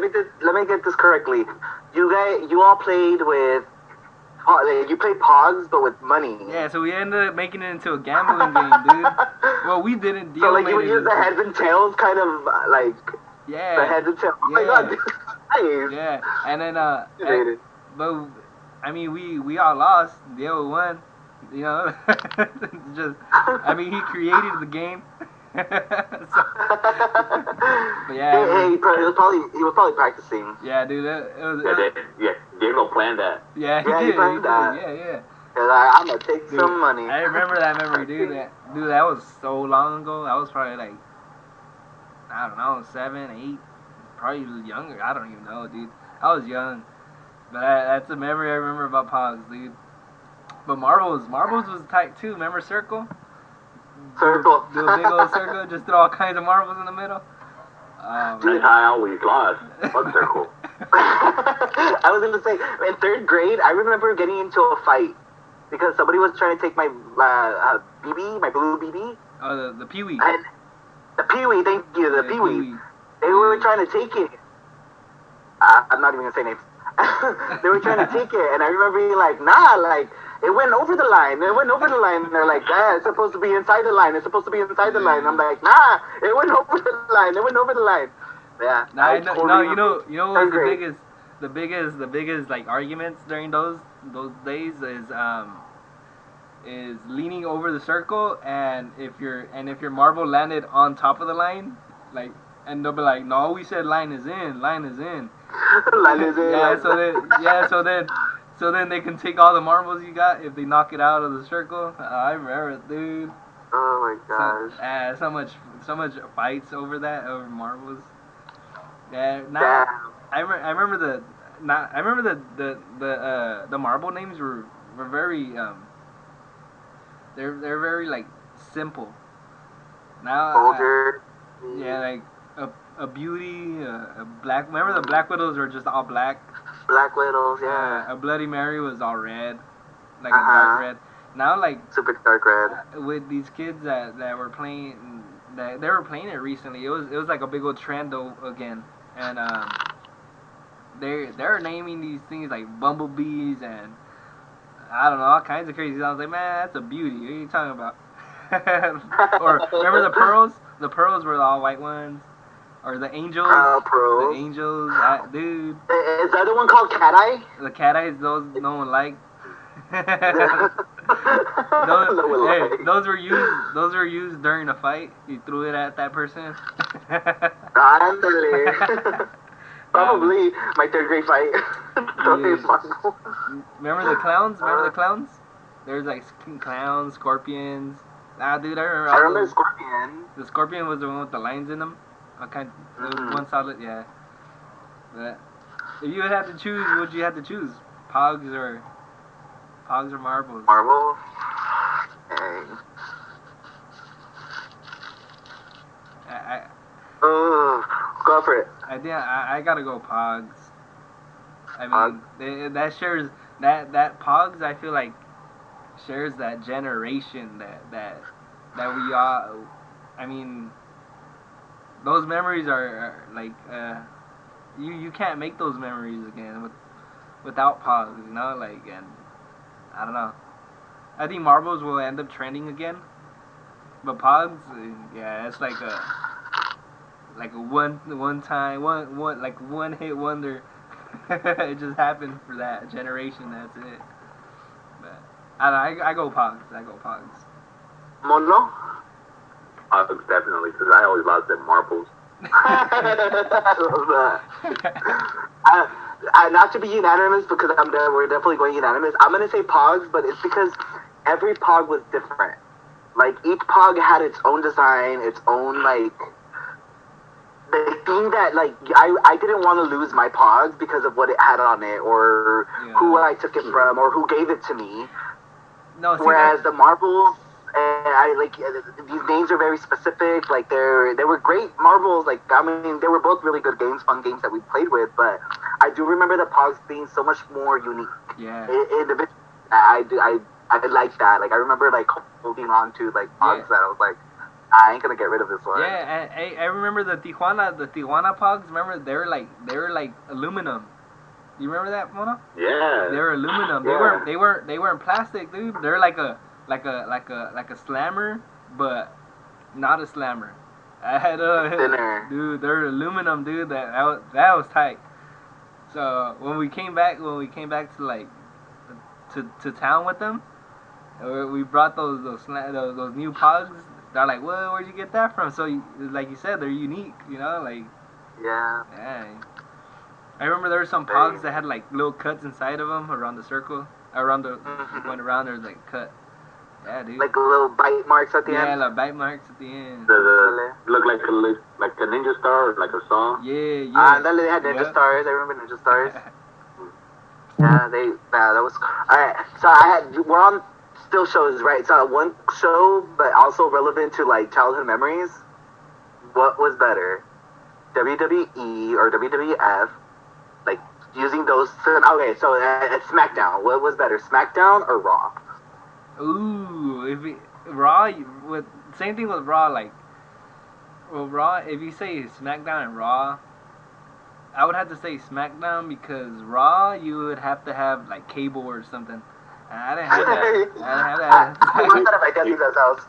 me get this correctly. You all played with. You played pogs, but with money. Yeah, so we ended up making it into a gambling game, dude. Well, we didn't. So you would use the heads and tails, kind of Yeah. The heads and tails. Oh my god, dude. Nice. Yeah, and then but I mean, we all lost. Dio won. Just he created the game. But yeah, he was probably practicing. Yeah, dude, Diego planned that. Yeah, he did. Planned that. Yeah. I'm gonna take some money. I remember that memory, dude. That was so long ago. I was probably I don't know, 7, 8, probably younger. I don't even know, dude. I was young, but that's a memory I remember about pogs, dude. But marbles was tight too. Remember circle? Circle. Do a big old circle, just throw all kinds of marbles in the middle. That's how I always lost. Fuck circle. I was gonna say, in 3rd grade, I remember getting into a fight because somebody was trying to take my BB, my blue BB. Oh, the Pee-wee. And the Pee-wee, thank you, the Yeah, Pee-wee. Pee-wee. They were trying to take it. I'm not even gonna say names. They were trying to take it, and I remember being like, nah, like, it went over the line. It went over the line. And they're like, yeah, it's supposed to be inside the line. It's supposed to be inside the line. And I'm like, nah, it went over the line. It went over the line. Yeah, Nah, I know, totally no, remember. what was Third grade. the biggest like arguments during those days is leaning over the circle, and if your marble landed on top of the line, like, and they'll be like, no, we said line is in, line is in. Line is in, Yeah, line. so then they can take all the marbles you got if they knock it out of the circle. I remember it, dude. Oh my So much fights over that, over marbles. Yeah, now Damn. I remember I remember the marble names were very they're very like simple. Now Soldier. yeah, like a beauty, a black. Remember the Black Widows were just all black. Black Widows, yeah. A Bloody Mary was all red, like a dark Uh-huh. red. Now like Super dark red. with these kids that were playing that they were playing it recently, it was like a big old trend again, and they're naming these things like bumblebees and I don't know, all kinds of crazy. I was like, man, that's a beauty. What are you talking about? Or remember the pearls? The pearls were the all white ones. Or the angels. The Pros. angels. Dude. Is that the one called Cat Eye? The cat eyes, those no one liked. No one liked. Those were used during a fight. You threw it at that person. Ándale. Probably my third grade fight. Remember the clowns? Remember the clowns? There's like clowns, scorpions. Dude, I remember. I remember Scorpion. The scorpion was the one with the lines in them. One solid, yeah. But if you had to choose, what would you have to choose? Pogs or marbles? Marvel. Dang. I Go for it. I gotta go Pogs. I mean, that shares that Pogs. I feel like shares that generation that we all. I mean, those memories are like you can't make those memories again without Pogs. You know, like, and I don't know. I think marbles will end up trending again, but Pogs, yeah, it's like a one time one like one hit wonder. It just happened for that generation. That's it. But I go Pogs. I go Pogs. Mono. Pogs, definitely, because I always lost them marbles. I love that. Not to be unanimous because we're definitely going unanimous. I'm gonna say Pogs, but it's because every Pog was different. Like each Pog had its own design, its own like the thing that like I didn't want to lose my Pogs because of what it had on it or who I took it from or who gave it to me. No, see, whereas the marbles, I like these names are very specific. Like they were great marbles. Like I mean, they were both really good games, fun games that we played with. But I do remember the Pogs being so much more unique. Yeah. I like that. Like I remember like holding on to like Pogs that I was like, I ain't gonna get rid of this one. Yeah, and I remember the Tijuana Pogs. Remember they were like aluminum. You remember that, Mona? Yeah. They were aluminum. Yeah. They weren't plastic, dude. They're like a slammer, but not a slammer. I had Thinner. dude. They're aluminum, dude. That was tight. So when we came back to like to town with them, we brought those new Pogs. They're like, well, where'd you get that from? So like you said, they're unique. You know, like Yeah. I remember there were some Pogs that had like little cuts inside of them around the circle, around the going around. There's like a cut. Yeah, dude. Like little bite marks at the end. Yeah, like bite marks at the end. Look like a ninja star, like a song. Yeah. They had ninja stars. I remember ninja stars. Yeah, that was alright. So we're on still shows, right? So one show, but also relevant to like childhood memories. What was better, WWE or WWF? Like using those. Okay, so SmackDown. What was better, SmackDown or Raw? Ooh, Raw with same thing with Raw. Like, well, Raw. If you say SmackDown and Raw, I would have to say SmackDown because Raw you would have to have like cable or something. And I didn't have that. I didn't have that. I watched that at my daddy's house.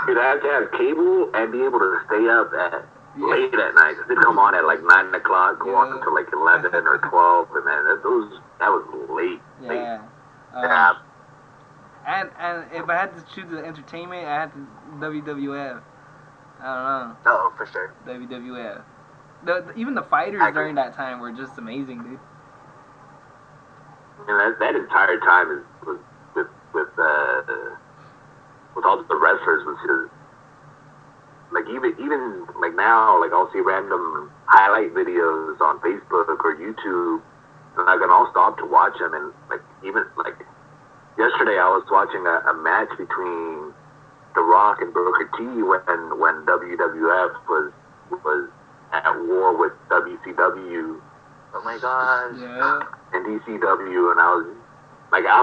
You'd have to have cable and be able to stay up at late at night. They come on at like 9 o'clock, go on until like 11 or 12, and man, that was late. Yeah. Yeah. And if I had to choose the entertainment, I had to WWF. I don't know. Oh, for sure. WWF. Even the fighters during that time were just amazing, dude. And that entire time is with all the wrestlers was just like even like now, like I'll see random highlight videos on Facebook or YouTube, and I'll stop to watch them. And like even like yesterday, I was watching a match between The Rock and Booker T when WWF was at war with WCW. Oh my gosh. Yeah. And DCW, and I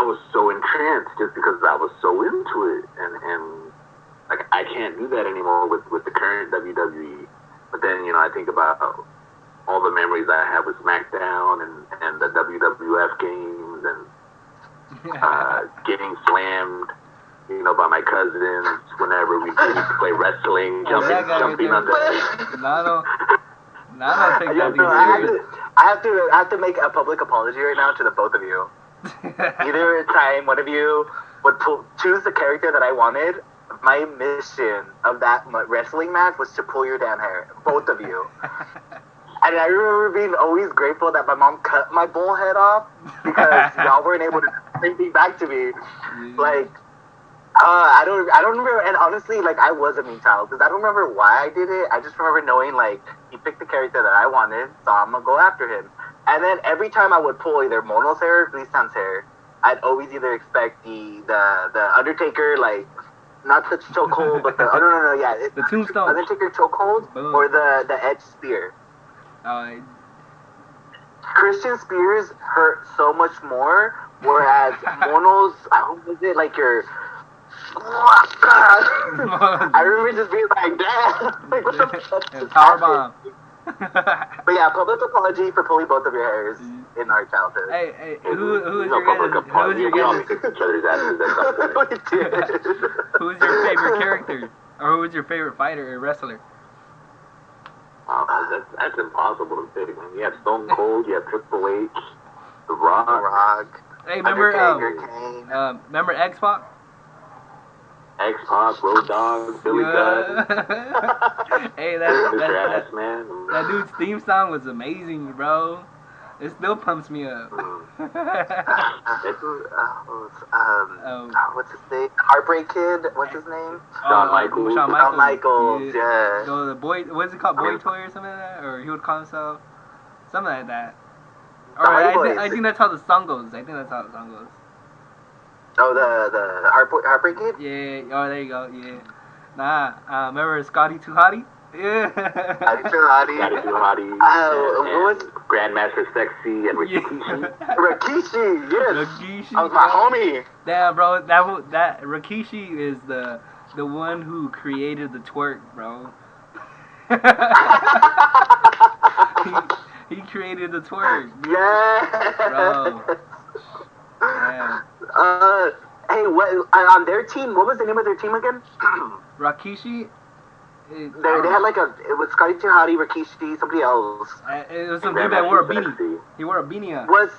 was so entranced just because I was so into it, and like I can't do that anymore with the current WWE. But then I think about all the memories I have with SmackDown and the WWF games and getting slammed, by my cousins whenever we play wrestling, jumping on the. Nano take that thing serious. I have to make a public apology right now to the both of you. Either time one of you would choose the character that I wanted. My mission of that wrestling match was to pull your damn hair, both of you. And I remember being always grateful that my mom cut my bull head off because y'all weren't able to bring me back to me. Like, I don't remember. And honestly, like, I was a mean child because I don't remember why I did it. I just remember knowing, like, he picked the character that I wanted, so I'm gonna go after him. And then every time I would pull either Mono's hair or Grisan's hair, I'd always either expect the Undertaker, like, not the chokehold, but the the tombstone, Undertaker chokehold, or the Edge spear. Christian spears hurt so much more, whereas Mono's, how was it, like your... I remember just being like, damn, like, what the fuck? Powerbomb. But yeah, public apology for pulling both of your hairs in our childhood. Hey, who's your guys' Who's your favorite character? Or who was your favorite fighter or wrestler? That's impossible to pick. You have Stone Cold, you have Triple H, The Rock. Hey, remember remember X-Pac? X-Pac, Road Dogg, Billy Gunn. Hey, man. That dude's theme song was amazing, bro. It still pumps me up. What's his name? Heartbreak Kid. What's his name? Shawn Michaels. Shawn Michaels. Yeah. The boy, what's it called? Boy Toy or something like that, or he would call himself something like that. Or I think that's how the song goes. Oh, the Heartbreak Kid? Yeah. Oh, there you go. Yeah. Remember Scotty Too Hottie? Yeah. Scotty Too Hottie. And Grandmaster Sexy and Rikishi. Rikishi, yes. Rikishi. That was my homie. Damn, bro. That Rikishi is the one who created the twerk, bro. he created the twerk. Yeah. Bro. Yeah. Hey, what on their team? What was the name of their team again? Rikishi. They had like it was Scotty Too Hottie, Rikishi, somebody else. It was some dude that wore a beanie. He wore a beanie on. Was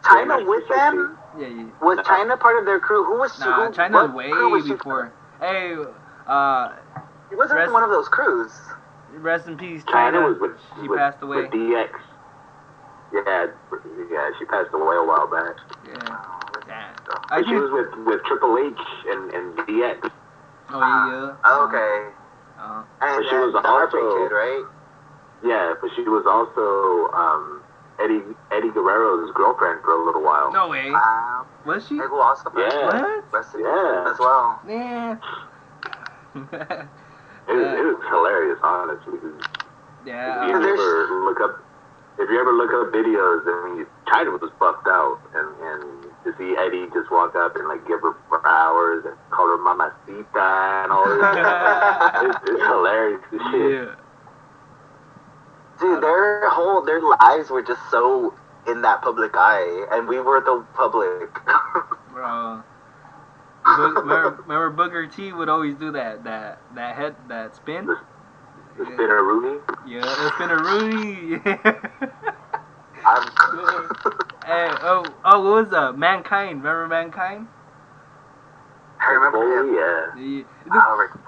China with them? Yeah. Was China part of their crew? Who was? China way before. Hey, he wasn't one of those crews. Rest in peace, China was she passed away. With DX. Yeah, she passed away a while back. Yeah. She was with Triple H and DX. Oh yeah. Okay. And she was also kid, right? Yeah, but she was also Eddie Guerrero's girlfriend for a little while. No way. Was she? Who also? Yeah. What? Yeah. As well. Yeah. It was hilarious, honestly. Yeah. If you ever look up videos, I mean, China was buffed out, and to see Eddie just walk up and like give her flowers and call her mamacita and all this. It's hilarious. This shit. Yeah. Dude, their lives were just so in that public eye, and we were the public. Bro. Remember Booker T would always do that spin? The spinner Rooney. Yeah, the spinner Rooney. Hey, what was Mankind? Remember Mankind? I remember him. Yeah.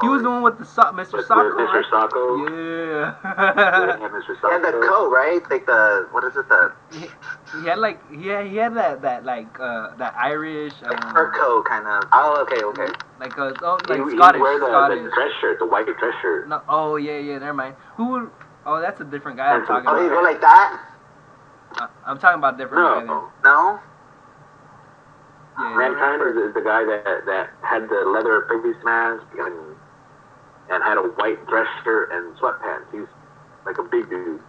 He was the one with the Mr. Sacco. Mr. Sacco. Yeah. Yeah, Mr. Sacco. Yeah, the coat, right? Like the what is it? The he had like he had that like that Irish fur coat kind of. Oh, okay. like He Scottish. wear the Scottish. dress shirt, the white dress shirt. No, oh yeah, never mind. Who would? Oh, that's a different guy I'm talking Oh, about. you go like that? I'm talking about a different guy. Then. No. Yeah. Mankind is the guy that had the leather face mask and had a white dress shirt and sweatpants. He's like a big dude.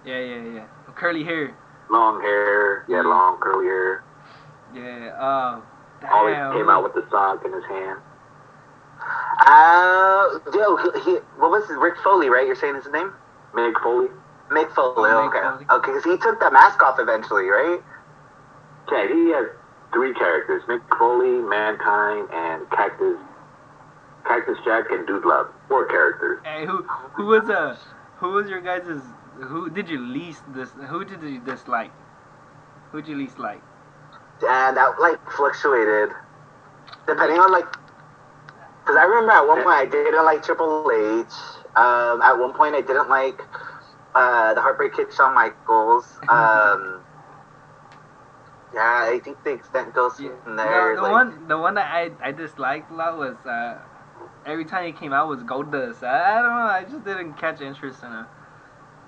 Yeah. Curly hair. Long hair. Yeah, long curly hair. Yeah. Damn. Always came out with the sock in his hand. What was his Rick Foley, right? You're saying his name? Mick Foley. Mick Foley. Mick Okay. Foley. Okay, because he took the mask off eventually, right? Yeah, he has 3 characters: Mick Foley, Mankind, and Cactus Jack and Dude Love. 4 characters. Hey, who was your guys's? Who did you least Who did you dislike? Who'd you least like? And that like fluctuated depending on like. Because I remember at one point I didn't like Triple H. At one point I didn't like the Heartbreak Kid, Shawn Michaels. Yeah, I think the extent goes from there. The one that I disliked a lot was every time he came out was Goldust. I don't know. I just didn't catch interest in him.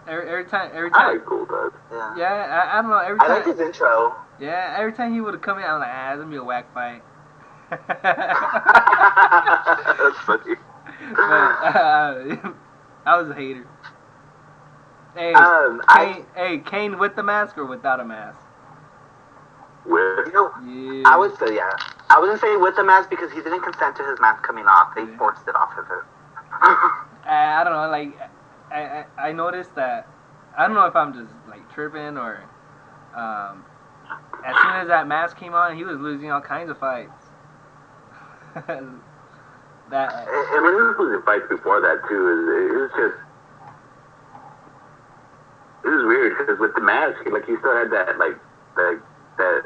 Every time. I like Goldust. Yeah. I don't know. Every time. I like his intro. Yeah, every time he would come in, I'm like, it's gonna be a whack fight. That's funny. But, I was a hater. Hey, Kane with the mask or without a mask? With? Yeah. I would say I wouldn't say with the mask because he didn't consent to his mask coming off. They forced it off of him. I don't know. Like, I noticed that. I don't know if I'm just like tripping or. As soon as that mask came on, he was losing all kinds of fights. I mean, he was losing fights before that too. It was weird because with the mask, like he still had that that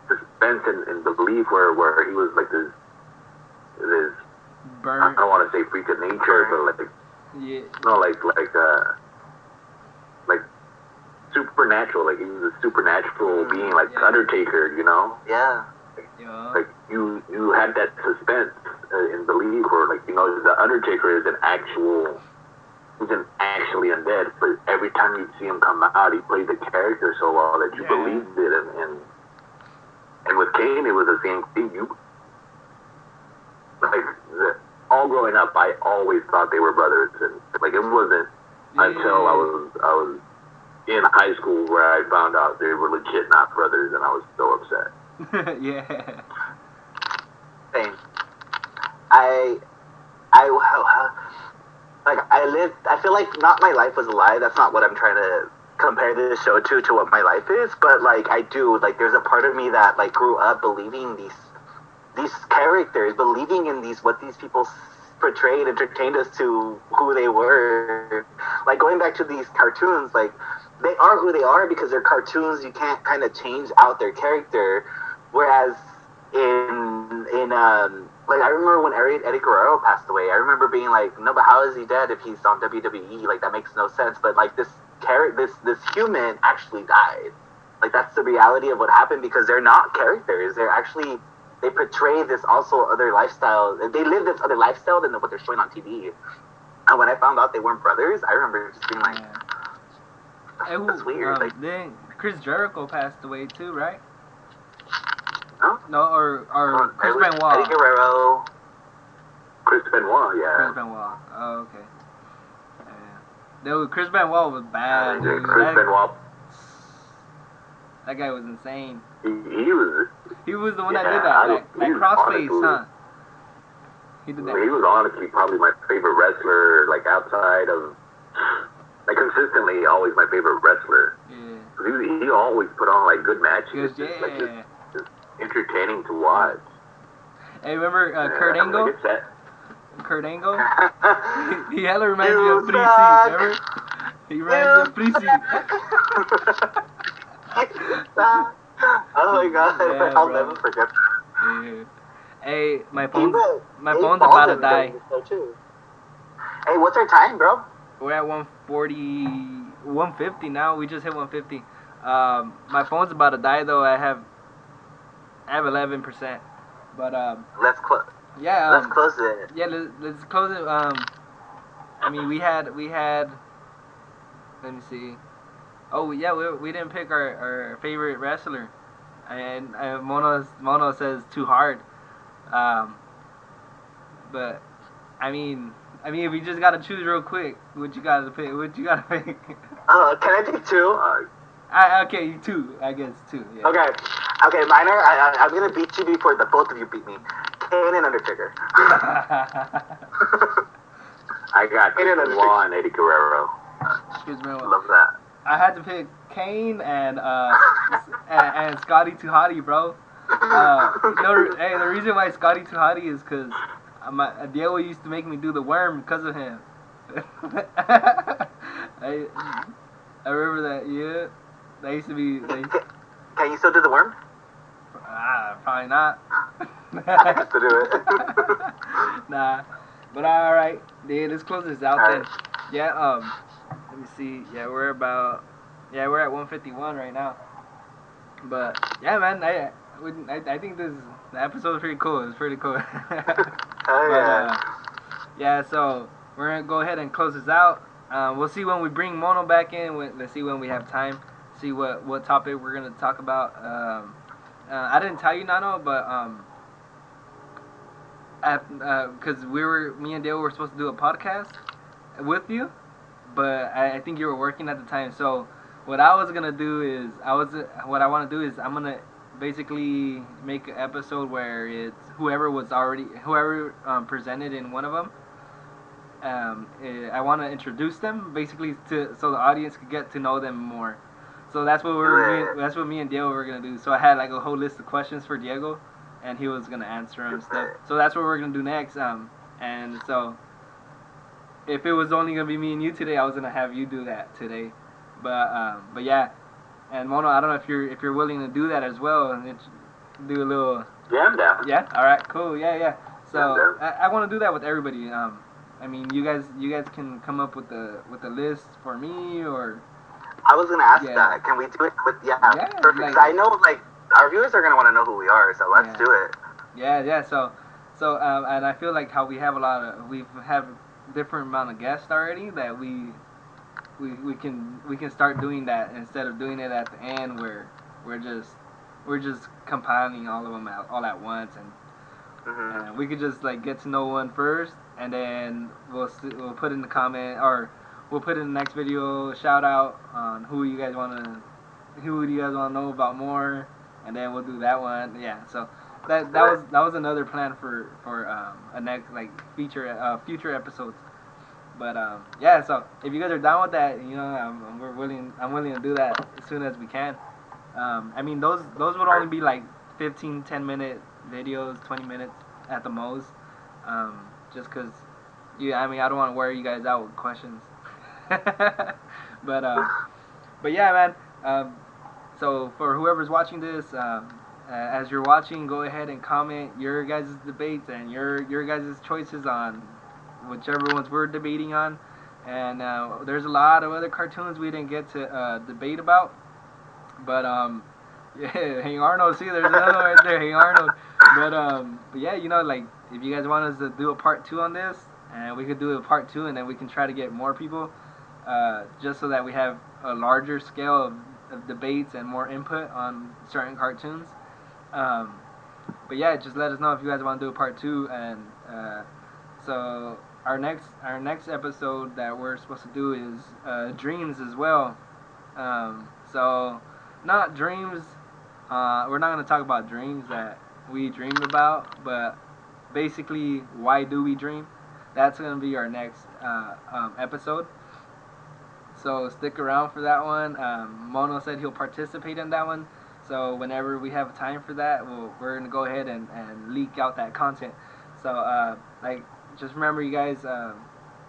suspense and belief where he was like this burn. I don't want to say freak of nature, but like like supernatural. Like he was a supernatural being, like Undertaker, you know? Yeah. Like you had that suspense and belief, where like the Undertaker isn't actually undead, but every time you see him come out, he played the character so well that you believed it, and with Kane, it was the same thing. All growing up, I always thought they were brothers, and like it wasn't until I was in high school where I found out they were legit not brothers, and I was so upset. Yeah. Same. I feel like not my life was a lie. That's not what I'm trying to compare this show to what my life is. But like I do, like there's a part of me that like grew up believing these characters, believing in what these people portrayed, entertained us to who they were. Like going back to these cartoons, like they are who they are because they're cartoons. You can't kind of change out their character. Whereas like I remember when Eddie Guerrero passed away, I remember being like, no, but how is he dead if he's on WWE? Like that makes no sense. But like this human actually died. Like that's the reality of what happened because they're not characters. They portray this also other lifestyle. They live this other lifestyle than what they're showing on TV. And when I found out they weren't brothers, I remember just being like, that's weird. Then Chris Jericho passed away too, right? No? No, or Chris Benoit. Eddie Guerrero. Chris Benoit, yeah. Chris Benoit. Oh, okay. Dude, Chris Benoit was bad, dude. Chris Benoit. That guy was insane. He was He was the one Yeah, that did that. That he was crossface, honestly, huh? He did that. he was honestly probably my favorite wrestler, like outside of, like consistently always my favorite wrestler. Yeah. He always put on like good matches. Good, It's just, like, yeah. just entertaining to watch. Hey, remember Kurt I mean, Angle? like it's that. Kurt Angle? He hella reminds me You of Prissy, suck. remember? He reminds me of Prissy. Oh my god, Yeah, I'll bro. never forget that. Yeah. Hey, my Even phone's Dave about to Baldwin die. does this too. Hey, what's our time, bro? We're at 140, 150 now. We just hit 150. My phone's about to die though. I have 11%. But Let's close. yeah. Let's close it. Yeah, let's close it. I mean, we had. Let me see. Oh yeah, we didn't pick our favorite wrestler, and Mono says too hard. Um, but if you just gotta choose real quick, what you gotta pick? What you gotta pick? Can I pick two? Okay, two. I guess two. Yeah. Okay. Okay, mine are. I'm gonna beat you before the both of you beat me. Kane and Undertaker. I got Chris Law and Eddie Guerrero. Love that. I had to pick Kane and and Scotty Too Hotty, bro. Hey, the reason why Scotty Too Hotty is because Diego used to make me do the worm because of him. I remember that. Yeah, that used to be. Can you still do the worm? Probably not. I have to do it. Nah, but all right. Yeah, let's close this out then. Yeah. Let me see. Yeah, we're at 151 right now. But yeah, man, I think the episode is pretty cool. It's pretty cool. Oh yeah. Yeah, so we're gonna go ahead and close this out. We'll see when we bring Mono back in. Let's see when we have time. See what topic we're gonna talk about. I didn't tell you, Nano, but because me and Dale were supposed to do a podcast with you, but I think you were working at the time. So what I was gonna do is what I want to do is I'm gonna basically make an episode where it's whoever presented in one of them. I want to introduce them basically so the audience could get to know them more. So that's what me and Diego were gonna do. So I had like a whole list of questions for Diego, and he was gonna answer them and stuff. So that's what we're gonna do next. And so if it was only gonna be me and you today, I was gonna have you do that today. But yeah. And Mono, I don't know if you're willing to do that as well and do a little. Yeah, I'm down. Yeah. All right. Cool. Yeah. So Yeah, I want to do that with everybody. I mean, you guys can come up with the list for me or. I was gonna ask Yeah. that. Can we do it with Yeah, perfect? like- 'Cause I know like our viewers are gonna want to know who we are, so let's Yeah. do it. Yeah. So and I feel like how we've had different amount of guests already that we can start doing that instead of doing it at the end where we're just compiling all of them all at once and we could just like get to know one first and then we'll put in the comment or we'll put in the next video shout out on who do you guys want to know about more and then we'll do that one. Yeah, so that was another plan for a next like future episodes. But yeah, so if you guys are down with that, I'm willing to do that as soon as we can. I mean those would only be like 10-minute videos, 20 minutes at the most. Just cause I don't want to wear you guys out with questions. but yeah, man. So for whoever's watching this, as you're watching, go ahead and comment your guys' debates and your guys' choices on whichever ones we're debating on. And there's a lot of other cartoons we didn't get to debate about. But yeah, Hey Arnold, see there's another one right there, Hey Arnold. But yeah, like if you guys want us to do a part 2 on this, and we could do a part 2 and then we can try to get more people, just so that we have a larger scale of debates and more input on certain cartoons. But yeah, just let us know if you guys want to do a part 2 and so our next episode that we're supposed to do is dreams as well. So not dreams We're not gonna talk about dreams that we dreamed about, but basically, why do we dream? That's gonna be our next episode. So stick around for that one. Mono said he'll participate in that one. So whenever we have time for that, we're gonna go ahead and leak out that content. So like, just remember, you guys,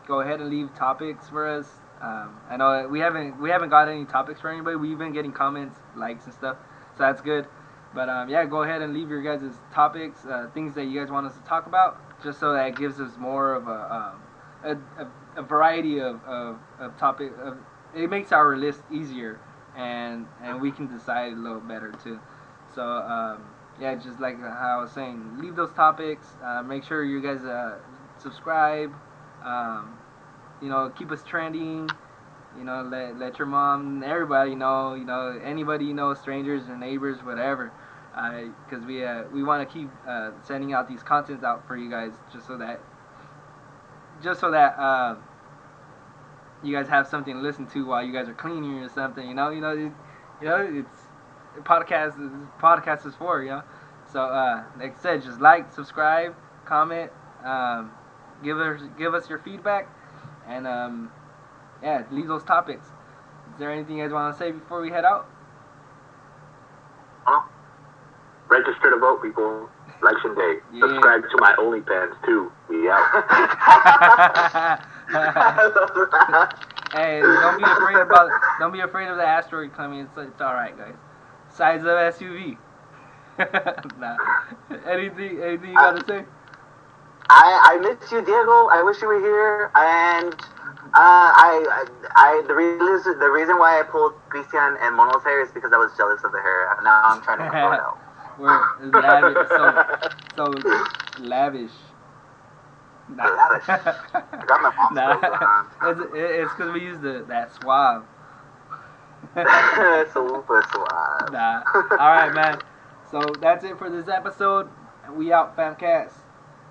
go ahead and leave topics for us. I know we haven't got any topics for anybody. We've been getting comments, likes, and stuff, so that's good. But yeah, go ahead and leave your guys' topics, things that you guys want us to talk about, just so that it gives us more of a variety of topic. It makes our list easier, and we can decide a little better too. So yeah, just like how I was saying, leave those topics. Make sure you guys subscribe. Um, keep us trending. Let your mom, everybody know. Anybody strangers and neighbors, whatever. Because we want to keep sending out these contents out for you guys, just so that you guys have something to listen to while you guys are cleaning or something. It's podcast is for. So like I said, just like, subscribe, comment, give us your feedback, and yeah, leave those topics. Is there anything you guys want to say before we head out? Huh? Register to vote, people. Election day. Yeah. Subscribe to my OnlyFans too. We out. Hey, don't be afraid of the asteroid coming. It's all right, guys. Size of SUV. Nah. Anything you gotta say? I miss you, Diego. I wish you were here. And the reason why I pulled Christian and Mono's hair is because I was jealous of the hair. And now I'm trying to grow it out. We're lavish, so lavish. Nah. Lavish. I got my mom's clothes on. It's because we use that suave. Super suave. Nah. All right, man. So that's it for this episode. We out, Famcast.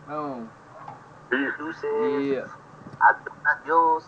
Boom. Peace. Deuces. Yeah. Adios.